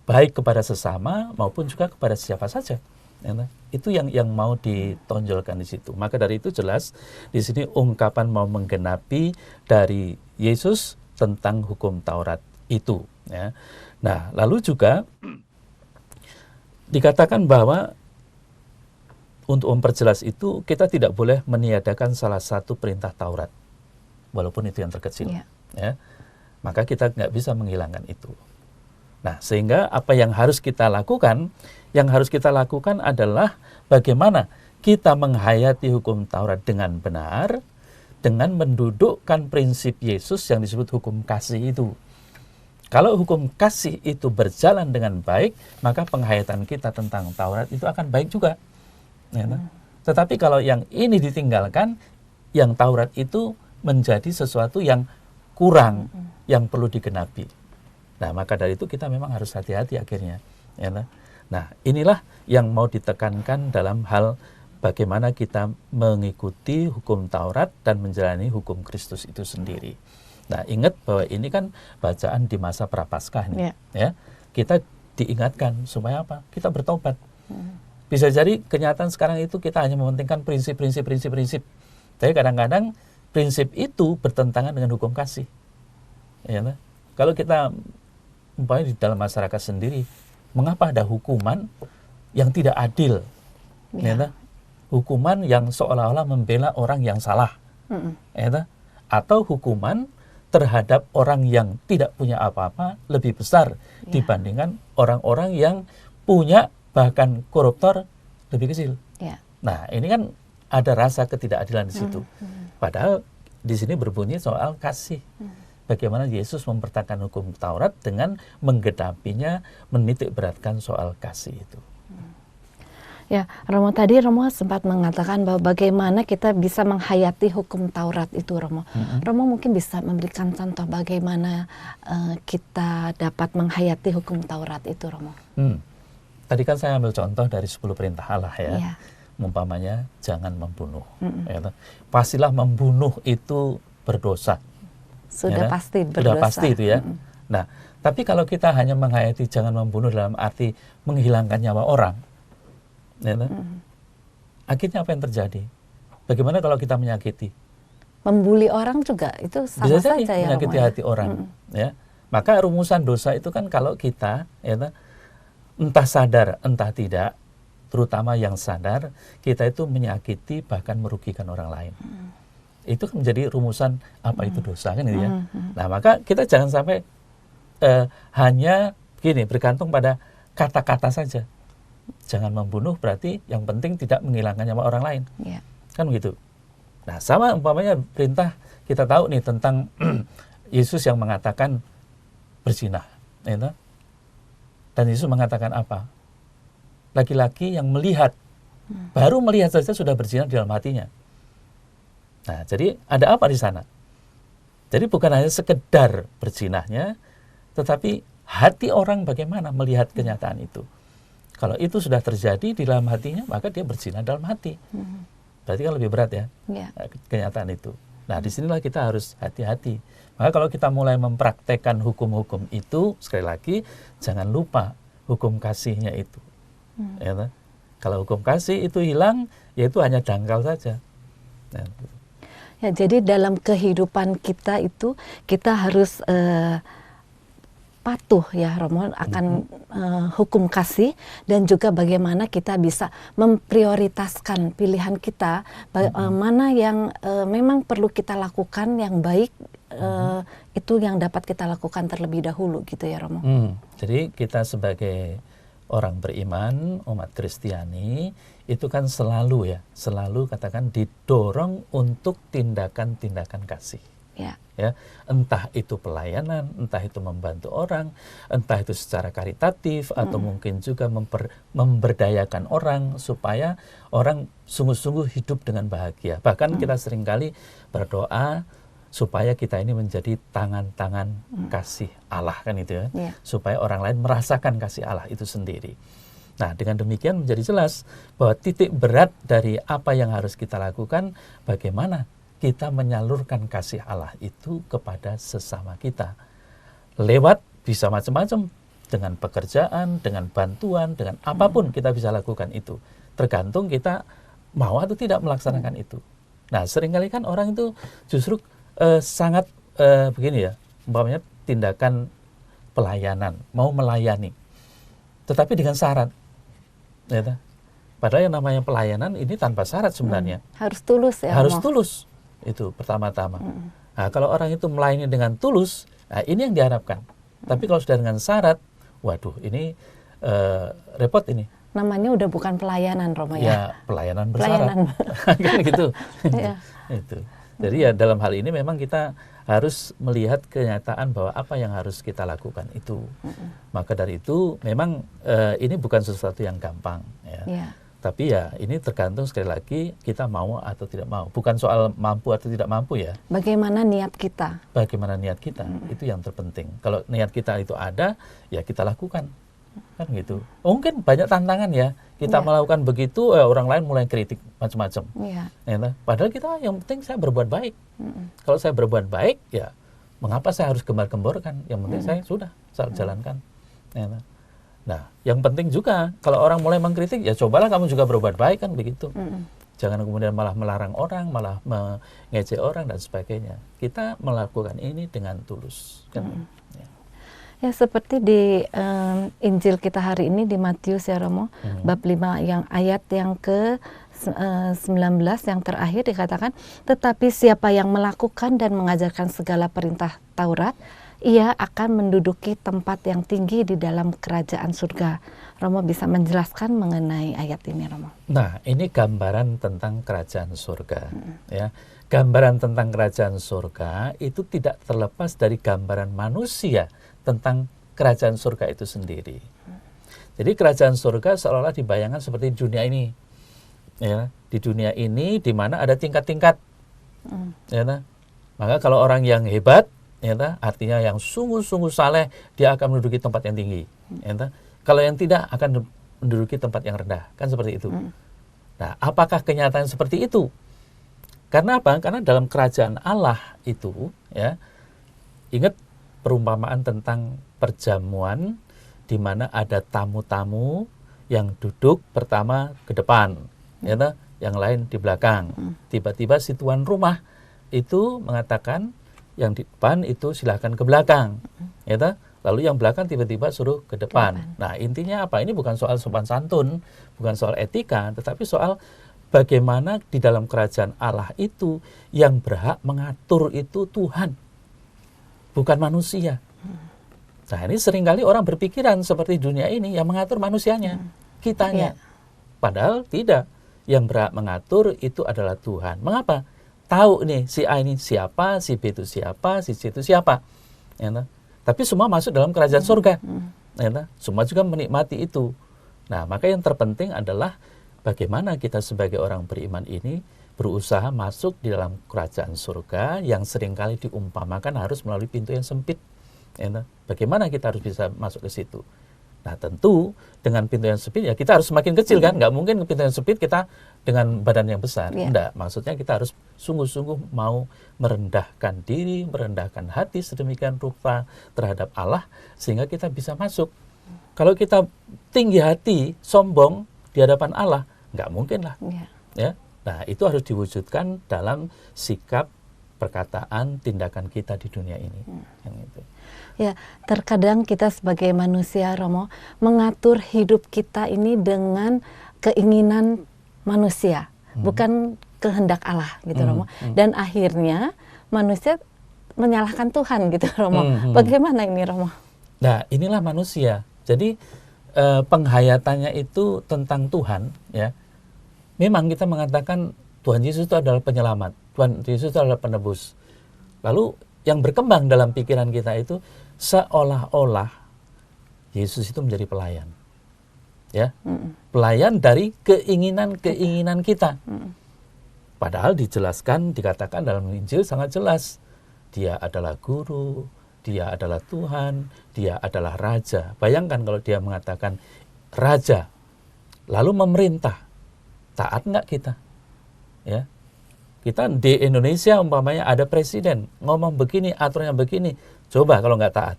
baik kepada sesama maupun juga kepada siapa saja. Ya, itu yang mau ditonjolkan di situ. Maka dari itu jelas di sini ungkapan mau menggenapi dari Yesus tentang hukum Taurat itu. Ya. Nah lalu juga dikatakan bahwa untuk memperjelas itu, kita tidak boleh meniadakan salah satu perintah Taurat, walaupun itu yang terkecil. Ya. Maka kita nggak bisa menghilangkan itu. Nah, sehingga apa yang harus kita lakukan? Yang harus kita lakukan adalah bagaimana kita menghayati hukum Taurat dengan benar, dengan mendudukkan prinsip Yesus yang disebut hukum kasih itu. Kalau hukum kasih itu berjalan dengan baik, maka penghayatan kita tentang Taurat itu akan baik juga. Ya, tetapi kalau yang ini ditinggalkan, yang Taurat itu menjadi sesuatu yang kurang, yang perlu digenapi. Nah, maka dari itu kita memang harus hati-hati akhirnya. Ya, nah, inilah yang mau ditekankan dalam hal bagaimana kita mengikuti hukum Taurat dan menjalani hukum Kristus itu sendiri. Nah, ingat bahwa ini kan bacaan di masa Prapaskah nih. Ya, kita diingatkan supaya apa? Kita bertobat. Bisa jadi kenyataan sekarang itu kita hanya mementingkan prinsip. Tapi kadang-kadang prinsip itu bertentangan dengan hukum kasih. Ya, kalau kita umpamanya di dalam masyarakat sendiri, mengapa ada hukuman yang tidak adil? Ya, hukuman yang seolah-olah membela orang yang salah. Ya, atau hukuman terhadap orang yang tidak punya apa-apa lebih besar dibandingkan orang-orang yang punya, bahkan koruptor lebih kecil. Nah, ini kan ada rasa ketidakadilan di situ. Padahal di sini berbunyi soal kasih. Bagaimana Yesus mempertahankan hukum Taurat dengan menggenapinya, menitik beratkan soal kasih itu. Ya, Romo, tadi Romo sempat mengatakan bahwa bagaimana kita bisa menghayati hukum Taurat itu, Romo. Romo mungkin bisa memberikan contoh bagaimana kita dapat menghayati hukum Taurat itu, Romo. Tadi kan saya ambil contoh dari 10 perintah Allah ya. Umpamanya jangan membunuh. Ya, pastilah membunuh itu berdosa. Sudah pasti berdosa. Sudah pasti itu ya. Nah, tapi kalau kita hanya menghayati jangan membunuh dalam arti menghilangkan nyawa orang, ya, akhirnya apa yang terjadi? Bagaimana kalau kita menyakiti? Membuli orang juga itu sama bisa saja ya, menyakiti hati orang. Ya, maka rumusan dosa itu kan kalau kita ya, entah sadar entah tidak, terutama yang sadar, kita itu menyakiti bahkan merugikan orang lain. Itu kan menjadi rumusan apa itu dosa kan itu ya. Nah, maka kita jangan sampai hanya gini bergantung pada kata-kata saja. Jangan membunuh berarti yang penting tidak menghilangkan nyawa orang lain. Kan begitu. Nah, sama umpamanya perintah kita tahu nih tentang Yesus yang mengatakan berzina, ya. Dan Yesus mengatakan apa? Laki-laki yang melihat, baru melihat saja sudah berzina di dalam hatinya. Nah, jadi ada apa di sana? Jadi bukan hanya sekedar berzinahnya, tetapi hati orang bagaimana melihat kenyataan itu. Kalau itu sudah terjadi di dalam hatinya, maka dia berzina dalam hati. Berarti kan lebih berat ya, kenyataan itu. Nah, disinilah kita harus hati-hati. Maka kalau kita mulai mempraktekkan hukum-hukum itu, sekali lagi, jangan lupa hukum kasihnya itu. Ya, kalau hukum kasih itu hilang, ya itu hanya dangkal saja. Nah, ya, jadi dalam kehidupan kita itu, kita harus patuh ya Romo akan hukum kasih, dan juga bagaimana kita bisa memprioritaskan pilihan kita, mana yang memang perlu kita lakukan yang baik, itu yang dapat kita lakukan terlebih dahulu gitu ya Romo. Jadi kita sebagai orang beriman, umat Kristiani, itu kan selalu katakan didorong untuk tindakan-tindakan kasih. Ya. Ya, entah itu pelayanan, entah itu membantu orang, entah itu secara karitatif atau mungkin juga memberdayakan orang supaya orang sungguh-sungguh hidup dengan bahagia. Bahkan kita seringkali berdoa supaya kita ini menjadi tangan-tangan kasih Allah, kan itu ya. Ya. Supaya orang lain merasakan kasih Allah itu sendiri. Nah, dengan demikian menjadi jelas bahwa titik berat dari apa yang harus kita lakukan, bagaimana kita menyalurkan kasih Allah itu kepada sesama kita. Lewat bisa macam-macam, dengan pekerjaan, dengan bantuan, dengan apapun kita bisa lakukan itu. Tergantung kita mau atau tidak melaksanakan itu. Nah, seringkali kan orang itu justru sangat begini ya, umpamanya tindakan pelayanan, mau melayani, tetapi dengan syarat. Ya, padahal yang namanya pelayanan ini tanpa syarat sebenarnya. Harus tulus ya. Harus Romo. tulus. Itu pertama-tama. Nah, kalau orang itu melayani dengan tulus, nah ini yang diharapkan. Tapi kalau sudah dengan syarat, waduh, ini repot ini. Namanya udah bukan pelayanan, Romo ya. Ya, pelayanan bersyarat. Kan gitu. Ya. Itu. Jadi ya dalam hal ini memang kita harus melihat kenyataan bahwa apa yang harus kita lakukan itu. Maka dari itu memang ini bukan sesuatu yang gampang. Ya. Ya. Tapi ya ini tergantung sekali lagi kita mau atau tidak mau. Bukan soal mampu atau tidak mampu ya. Bagaimana niat kita? Bagaimana niat kita, itu yang terpenting. Kalau niat kita itu ada, ya kita lakukan. Kan gitu. Mungkin banyak tantangan ya. Kita melakukan begitu, orang lain mulai kritik macam-macam. Ya. Ya, padahal kita yang penting saya berbuat baik. Kalau saya berbuat baik, ya mengapa saya harus gembar-gemborkan? Yang penting saya jalankan. Ya, nah, yang penting juga kalau orang mulai mengkritik, ya cobalah kamu juga berbuat baik, kan begitu. Jangan kemudian malah melarang orang, malah mengejek orang dan sebagainya. Kita melakukan ini dengan tulus. Kan? Ya, seperti di Injil kita hari ini di Matius ya Romo, bab 5 yang ayat yang ke 19 yang terakhir dikatakan, tetapi siapa yang melakukan dan mengajarkan segala perintah Taurat, ia akan menduduki tempat yang tinggi di dalam kerajaan surga. Romo bisa menjelaskan mengenai ayat ini, Romo? Nah, ini gambaran tentang kerajaan surga. Ya, gambaran tentang kerajaan surga itu tidak terlepas dari gambaran manusia tentang kerajaan surga itu sendiri. Jadi kerajaan surga seolah-olah dibayangkan seperti dunia ini. Ya, di dunia ini di mana ada tingkat-tingkat. Ya, maka kalau orang yang hebat, ya, artinya yang sungguh-sungguh saleh, dia akan menduduki tempat yang tinggi. Ya, kalau yang tidak akan menduduki tempat yang rendah, kan seperti itu. Nah, apakah kenyataan seperti itu? Karena apa? Karena dalam kerajaan Allah itu, ya, ingat perumpamaan tentang perjamuan di mana ada tamu-tamu yang duduk pertama ke depan, ya, yang lain di belakang. Tiba-tiba si tuan rumah itu mengatakan yang di depan itu silahkan ke belakang, ya, lalu yang belakang tiba-tiba suruh ke depan. Nah, intinya apa? Ini bukan soal sopan santun, bukan soal etika, tetapi soal bagaimana di dalam kerajaan Allah itu yang berhak mengatur itu Tuhan, bukan manusia. Nah, ini seringkali orang berpikiran seperti dunia ini yang mengatur manusianya, kitanya. Padahal tidak. Yang berhak mengatur itu adalah Tuhan. Mengapa? Tahu nih si A ini siapa, si B itu siapa, si C itu siapa. Ya, tapi semua masuk dalam kerajaan surga. Ya, semua juga menikmati itu. Nah, maka yang terpenting adalah bagaimana kita sebagai orang beriman ini berusaha masuk di dalam kerajaan surga yang seringkali diumpamakan harus melalui pintu yang sempit. Ya, bagaimana kita harus bisa masuk ke situ? Nah, tentu dengan pintu yang sempit ya kita harus semakin kecil, kan? Nggak mungkin pintu yang sempit kita dengan badan yang besar. Enggak, maksudnya kita harus sungguh-sungguh mau merendahkan diri, merendahkan hati sedemikian rupa terhadap Allah sehingga kita bisa masuk. Kalau kita tinggi hati, sombong di hadapan Allah, nggak mungkin lah. Ya. Nah, itu harus diwujudkan dalam sikap, perkataan, tindakan kita di dunia ini. Yang itu. Ya, terkadang kita sebagai manusia, Romo, mengatur hidup kita ini dengan keinginan manusia, bukan kehendak Allah, gitu, Romo. Dan akhirnya manusia menyalahkan Tuhan, gitu, Romo. Bagaimana ini, Romo? Nah, inilah manusia. Jadi penghayatannya itu tentang Tuhan, ya. Memang kita mengatakan Tuhan Yesus itu adalah penyelamat, Tuhan Yesus itu adalah penebus. Lalu yang berkembang dalam pikiran kita itu seolah-olah Yesus itu menjadi pelayan. Ya. Pelayan dari keinginan-keinginan kita. Padahal dijelaskan, dikatakan dalam Injil sangat jelas. Dia adalah guru, dia adalah Tuhan, dia adalah raja. Bayangkan kalau dia mengatakan raja, lalu memerintah. Taat nggak kita? Ya. Kita di Indonesia umpamanya ada presiden ngomong begini, aturannya begini. Coba kalau nggak taat,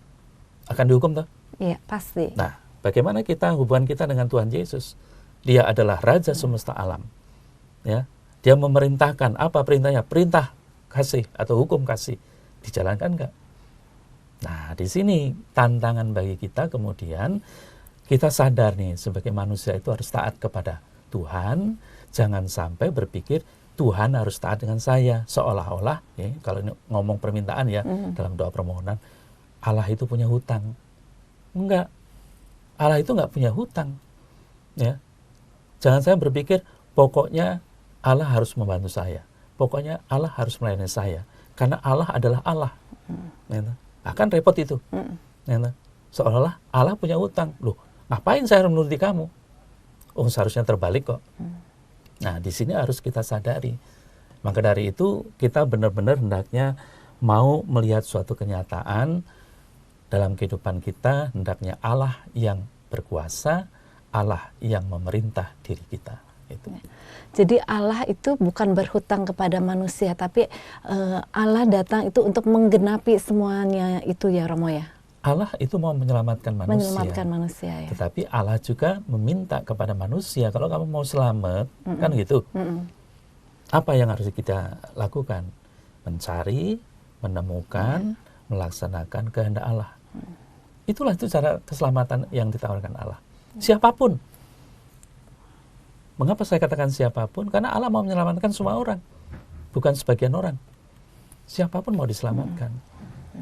akan dihukum toh? Iya, pasti. Nah, bagaimana hubungan kita dengan Tuhan Yesus? Dia adalah Raja semesta alam. Ya, dia memerintahkan apa perintahnya? Perintah kasih atau hukum kasih. Dijalankan nggak? Nah, di sini tantangan bagi kita kemudian kita sadar nih sebagai manusia itu harus taat kepada Tuhan. Jangan sampai berpikir Tuhan harus taat dengan saya, seolah-olah ya, kalau ini ngomong permintaan ya dalam doa permohonan, Allah itu punya hutang. Enggak, Allah itu enggak punya hutang. Ya, jangan saya berpikir pokoknya Allah harus membantu saya, pokoknya Allah harus melayani saya, karena Allah adalah Allah. Ya, akan repot itu. Ya, seolah-olah Allah punya hutang. Loh, ngapain saya harus menuruti kamu? Oh, seharusnya terbalik kok. Nah, di sini harus kita sadari. Maka dari itu kita benar-benar hendaknya mau melihat suatu kenyataan dalam kehidupan kita, hendaknya Allah yang berkuasa, Allah yang memerintah diri kita. Itu. Jadi Allah itu bukan berhutang kepada manusia, tapi Allah datang itu untuk menggenapi semuanya itu ya Romo ya. Allah itu mau menyelamatkan manusia. Menyelamatkan manusia ya. Tetapi Allah juga meminta kepada manusia, kalau kamu mau selamat, kan gitu. Apa yang harus kita lakukan? Mencari, menemukan, melaksanakan kehendak Allah. Itulah itu cara keselamatan yang ditawarkan Allah. Siapapun. Mengapa saya katakan siapapun? Karena Allah mau menyelamatkan semua orang, bukan sebagian orang. Siapapun mau diselamatkan.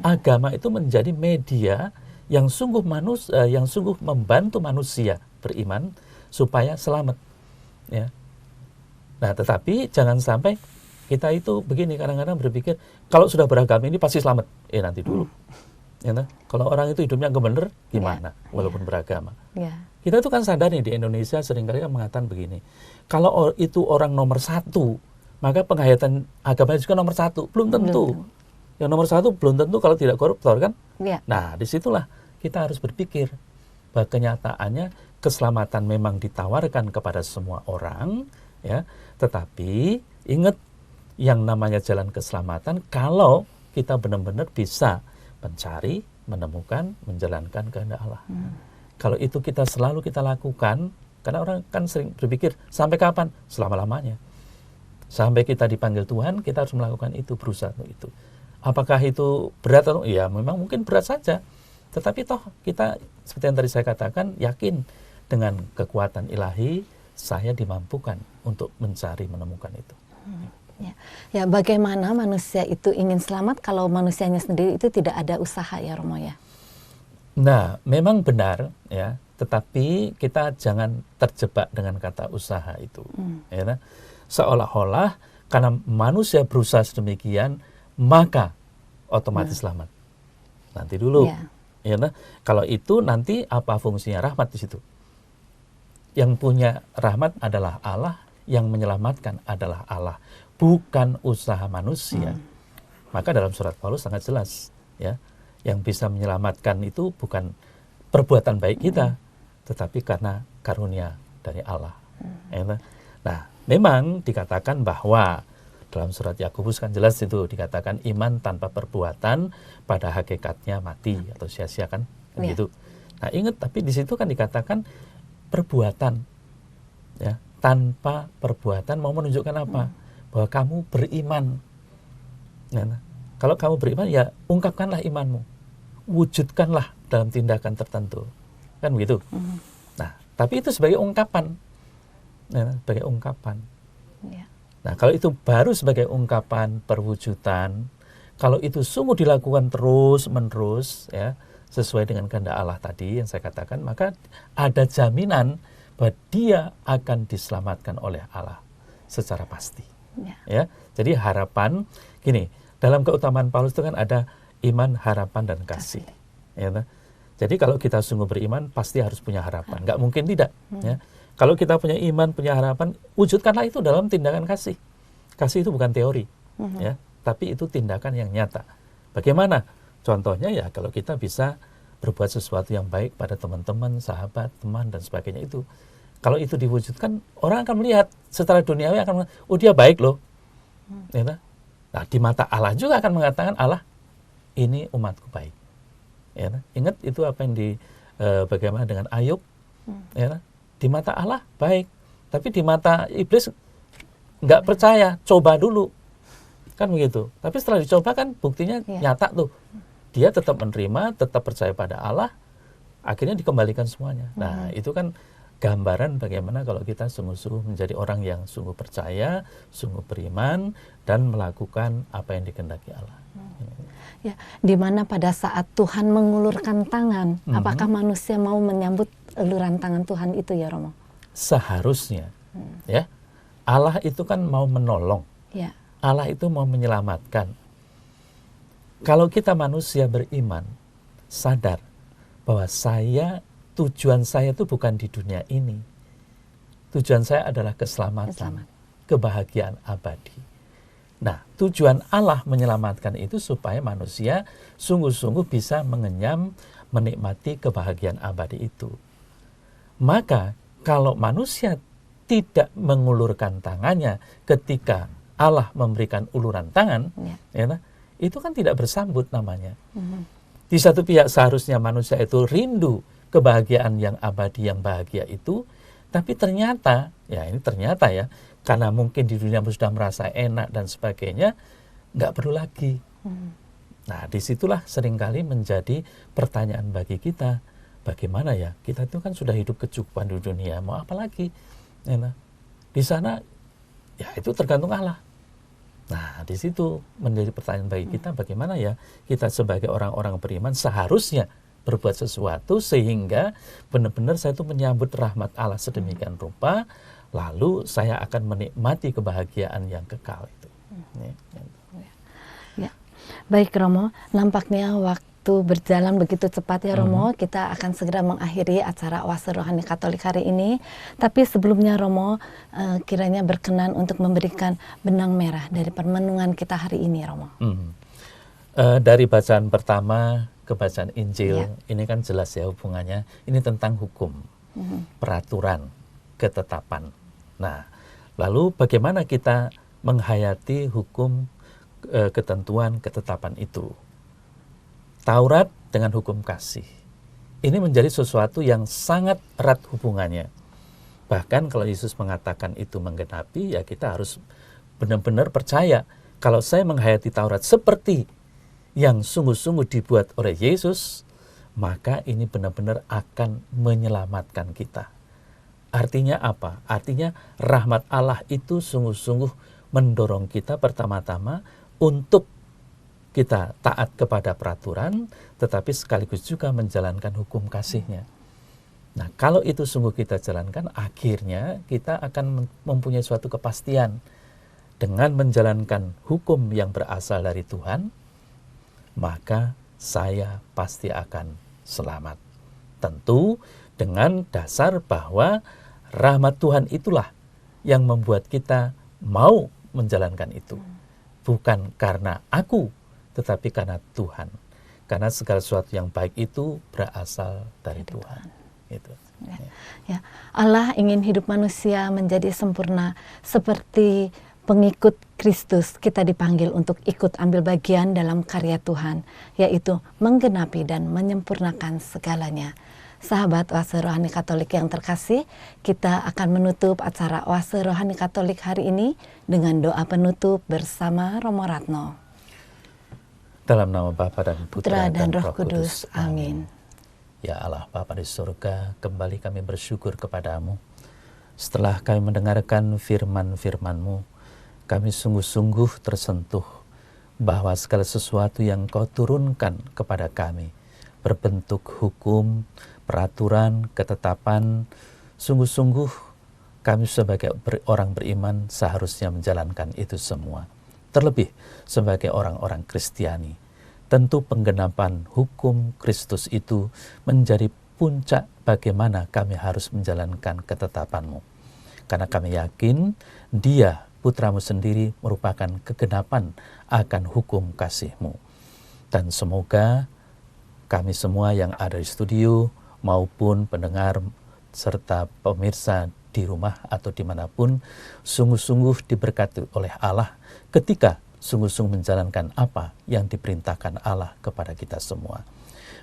Agama itu menjadi media yang sungguh membantu manusia beriman supaya selamat. Ya. Nah, tetapi jangan sampai kita itu begini, kadang-kadang berpikir kalau sudah beragama ini pasti selamat. Nanti dulu. Ya, kalau orang itu hidupnya nggak bener, gimana? Walaupun beragama. Kita itu kan sadar nih di Indonesia seringkali kan mengatakan begini, kalau itu orang nomor 1, maka penghayatan agamanya juga nomor 1. Belum tentu. Yang nomor 1 belum tentu kalau tidak koruptor kan? Nah, disitulah kita harus berpikir bahwa kenyataannya keselamatan memang ditawarkan kepada semua orang, ya. Tetapi ingat yang namanya jalan keselamatan kalau kita benar-benar bisa mencari, menemukan, menjalankan kehendak Allah. Kalau itu kita selalu kita lakukan, karena orang kan sering berpikir sampai kapan? Selama-lamanya. Sampai kita dipanggil Tuhan, kita harus melakukan itu, berusaha untuk itu. Apakah itu berat atau ya memang mungkin berat saja. Tetapi toh kita seperti yang tadi saya katakan yakin dengan kekuatan ilahi saya dimampukan untuk mencari menemukan itu. Ya, bagaimana manusia itu ingin selamat kalau manusianya sendiri itu tidak ada usaha ya Romo ya. Nah, memang benar ya, tetapi kita jangan terjebak dengan kata usaha itu. Ya, seolah-olah karena manusia berusaha sedemikian maka otomatis selamat. Nanti dulu. Ya, kalau itu nanti apa fungsinya rahmat di situ? Yang punya rahmat adalah Allah, yang menyelamatkan adalah Allah, bukan usaha manusia. Maka dalam surat Paulus sangat jelas, ya, yang bisa menyelamatkan itu bukan perbuatan baik kita, tetapi karena karunia dari Allah. Ya, nah, memang dikatakan bahwa dalam surat Yakobus kan jelas itu dikatakan iman tanpa perbuatan pada hakikatnya mati atau sia-sia kan begitu. Nah, ingat tapi di situ kan dikatakan perbuatan ya, tanpa perbuatan mau menunjukkan apa? Bahwa kamu beriman. Nah, kalau kamu beriman ya ungkapkanlah imanmu. Wujudkanlah dalam tindakan tertentu. Kan begitu. Nah, tapi itu sebagai ungkapan. Nah, sebagai ungkapan. Nah, kalau itu baru sebagai ungkapan perwujudan, kalau itu sungguh dilakukan terus-menerus, ya, sesuai dengan kehendak Allah tadi yang saya katakan, maka ada jaminan bahwa dia akan diselamatkan oleh Allah secara pasti. Ya, jadi harapan gini, dalam keutamaan Paulus itu kan ada iman, harapan, dan kasih. Ya, toh? Jadi kalau kita sungguh beriman, pasti harus punya harapan. Nggak mungkin tidak. Ya. Kalau kita punya iman, punya harapan, wujudkanlah itu dalam tindakan kasih. Kasih itu bukan teori, ya, tapi itu tindakan yang nyata. Bagaimana? Contohnya ya kalau kita bisa berbuat sesuatu yang baik pada teman-teman, sahabat, teman, dan sebagainya itu. Kalau itu diwujudkan, orang akan melihat secara duniawi akan melihat, oh dia baik loh. Ya, nah di mata Allah juga akan mengatakan, Allah ini umatku baik. Ya, ingat itu apa yang bagaimana dengan Ayub? Ya, di mata Allah baik, tapi di mata iblis nggak percaya, coba dulu, kan begitu. Tapi setelah dicoba kan buktinya nyata tuh, dia tetap menerima, tetap percaya pada Allah, akhirnya dikembalikan semuanya. Nah itu kan gambaran bagaimana kalau kita sungguh-sungguh menjadi orang yang sungguh percaya, sungguh beriman, dan melakukan apa yang dikehendaki Allah. Ya, di mana pada saat Tuhan mengulurkan tangan, apakah manusia mau menyambut uluran tangan Tuhan itu ya Romo? Seharusnya, ya. Allah itu kan mau menolong, Allah itu mau menyelamatkan. Kalau kita manusia beriman, sadar bahwa tujuan saya itu bukan di dunia ini. Tujuan saya adalah keselamatan, kebahagiaan abadi. Nah, tujuan Allah menyelamatkan itu supaya manusia sungguh-sungguh bisa mengenyam, menikmati kebahagiaan abadi itu. Maka kalau manusia tidak mengulurkan tangannya ketika Allah memberikan uluran tangan, itu kan tidak bersambut namanya. Di satu pihak seharusnya manusia itu rindu kebahagiaan yang abadi, yang bahagia itu, tapi ternyata, ya ini ternyata ya, karena mungkin di dunia sudah merasa enak dan sebagainya, nggak perlu lagi. Nah, disitulah seringkali menjadi pertanyaan bagi kita, bagaimana ya, kita itu kan sudah hidup kecukupan di dunia, mau apa lagi? Di sana, ya itu tergantung Allah. Nah, di situ menjadi pertanyaan bagi kita, bagaimana ya kita sebagai orang-orang beriman seharusnya berbuat sesuatu sehingga benar-benar saya itu menyambut rahmat Allah sedemikian rupa, lalu saya akan menikmati kebahagiaan yang kekal itu. Ya. Baik Romo, nampaknya waktu berjalan begitu cepat ya Romo, kita akan segera mengakhiri acara Oase Rohani Katolik hari ini. Tapi sebelumnya Romo kiranya berkenan untuk memberikan benang merah dari permenungan kita hari ini Romo. Dari bacaan pertama ke bacaan Injil, ini kan jelas ya hubungannya, ini tentang hukum, peraturan, ketetapan. Nah, lalu bagaimana kita menghayati hukum, ketentuan, ketetapan itu? Taurat dengan hukum kasih. Ini menjadi sesuatu yang sangat erat hubungannya. Bahkan kalau Yesus mengatakan itu menggenapi, ya kita harus benar-benar percaya kalau saya menghayati Taurat seperti yang sungguh-sungguh dibuat oleh Yesus, maka ini benar-benar akan menyelamatkan kita. Artinya apa? Artinya rahmat Allah itu sungguh-sungguh mendorong kita pertama-tama untuk kita taat kepada peraturan, tetapi sekaligus juga menjalankan hukum kasih-Nya. Nah, kalau itu sungguh kita jalankan, akhirnya kita akan mempunyai suatu kepastian. Dengan menjalankan hukum yang berasal dari Tuhan, maka saya pasti akan selamat. Tentu dengan dasar bahwa rahmat Tuhan itulah yang membuat kita mau menjalankan itu. Bukan karena aku, tetapi karena Tuhan. Karena segala sesuatu yang baik itu berasal dari Tuhan. Itu. Ya. Allah ingin hidup manusia menjadi sempurna seperti pengikut Kristus. Kita dipanggil untuk ikut ambil bagian dalam karya Tuhan, yaitu menggenapi dan menyempurnakan segalanya. Sahabat Oase Rohani Katolik yang terkasih, kita akan menutup acara Oase Rohani Katolik hari ini dengan doa penutup bersama Romo Ratno. Dalam nama Bapa dan Putra dan Roh Kudus. Amin. Ya Allah Bapa di surga, kembali kami bersyukur kepadamu. Setelah kami mendengarkan firman-firman-Mu, kami sungguh-sungguh tersentuh bahwa segala sesuatu yang Kau turunkan kepada kami, berbentuk hukum, peraturan, ketetapan, sungguh-sungguh kami sebagai orang beriman seharusnya menjalankan itu semua. Terlebih sebagai orang-orang Kristiani, tentu penggenapan hukum Kristus itu menjadi puncak bagaimana kami harus menjalankan ketetapan-Mu. Karena kami yakin Dia, Putra-Mu sendiri, merupakan kegenapan akan hukum kasih-Mu. Dan semoga kami semua yang ada di studio maupun pendengar serta pemirsa di rumah atau dimanapun sungguh-sungguh diberkati oleh Allah ketika sungguh-sungguh menjalankan apa yang diperintahkan Allah kepada kita semua.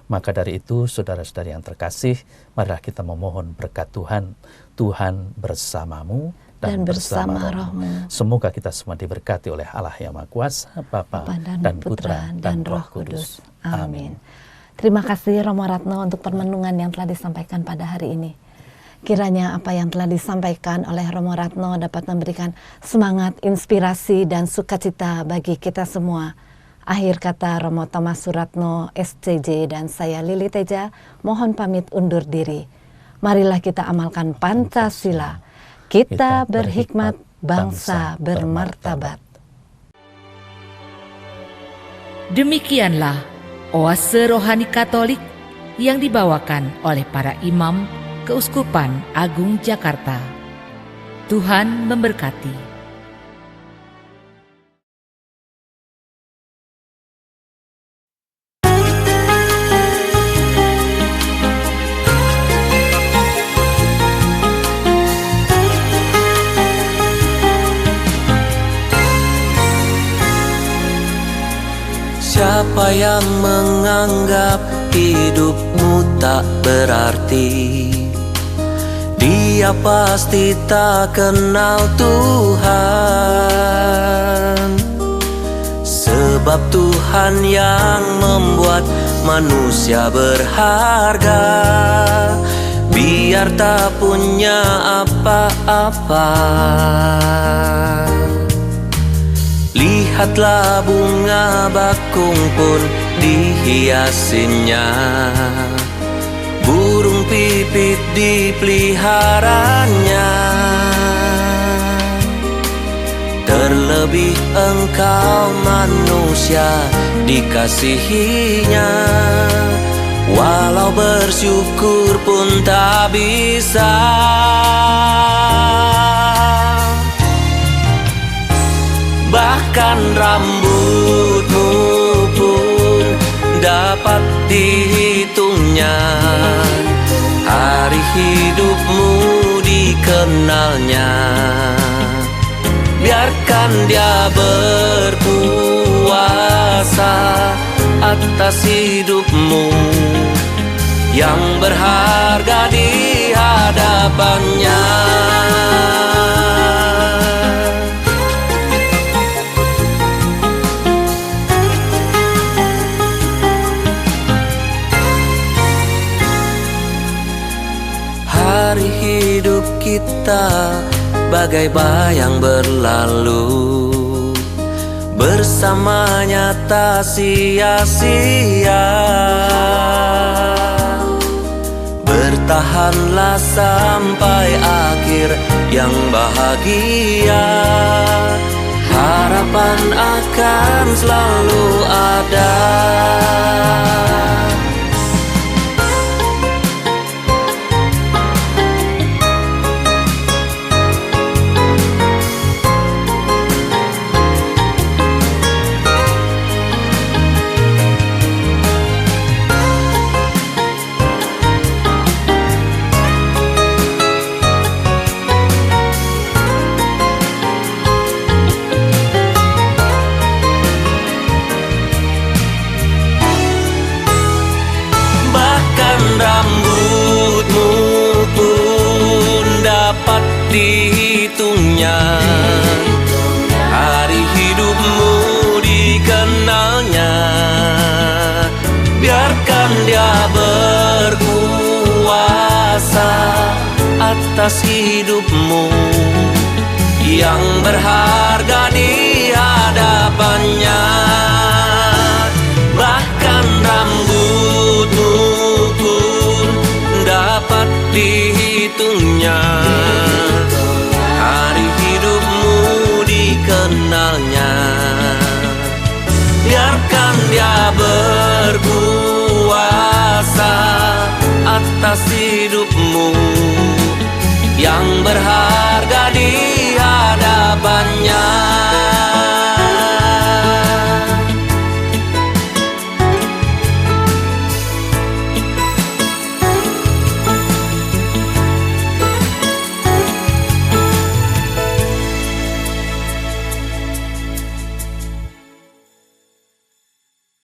Maka dari itu, saudara-saudari yang terkasih, marilah kita memohon berkat Tuhan. Tuhan bersamamu dan bersama rohmu. Semoga kita semua diberkati oleh Allah yang Maha Kuasa, Bapa dan Putra dan Roh Kudus. Amin. Terima kasih Romo Ratno untuk permenungan yang telah disampaikan pada hari ini. Kiranya apa yang telah disampaikan oleh Romo Ratno dapat memberikan semangat, inspirasi, dan sukacita bagi kita semua. Akhir kata Romo Thomas Suratno, SCJ, dan saya Lili Teja, mohon pamit undur diri. Marilah kita amalkan Pancasila. Kita berhikmat, bangsa bermartabat. Demikianlah oase rohani Katolik yang dibawakan oleh para imam Keuskupan Agung Jakarta. Tuhan memberkati. Siapa yang menganggap hidupmu tak berarti, dia pasti tak kenal Tuhan. Sebab Tuhan yang membuat manusia berharga, biar tak punya apa-apa. Lihatlah bunga bakung pun dihiasinya, burung pipit dipeliharanya. Terlebih engkau manusia dikasihinya, walau bersyukur pun tak bisa. Bahkan rambutmu pun dapat dihitungnya, hari hidupmu dikenalnya. Biarkan Dia berkuasa atas hidupmu, yang berharga di hadapannya. Hari hidup kita bagai bayang berlalu, bersamanya tak sia-sia. Bertahanlah sampai akhir yang bahagia, harapan akan selalu ada. Rambutmu pun dapat dihitungnya, hari hidupmu dikenalnya. Biarkan Dia berkuasa atas hidupmu, yang berharga di hadapannya. Bahkan rambutmu pun dapat dihitungnya, hari hidupmu dikenalnya. Tuhan Dia berkuasa atas hidupmu, yang berharga di hadapannya.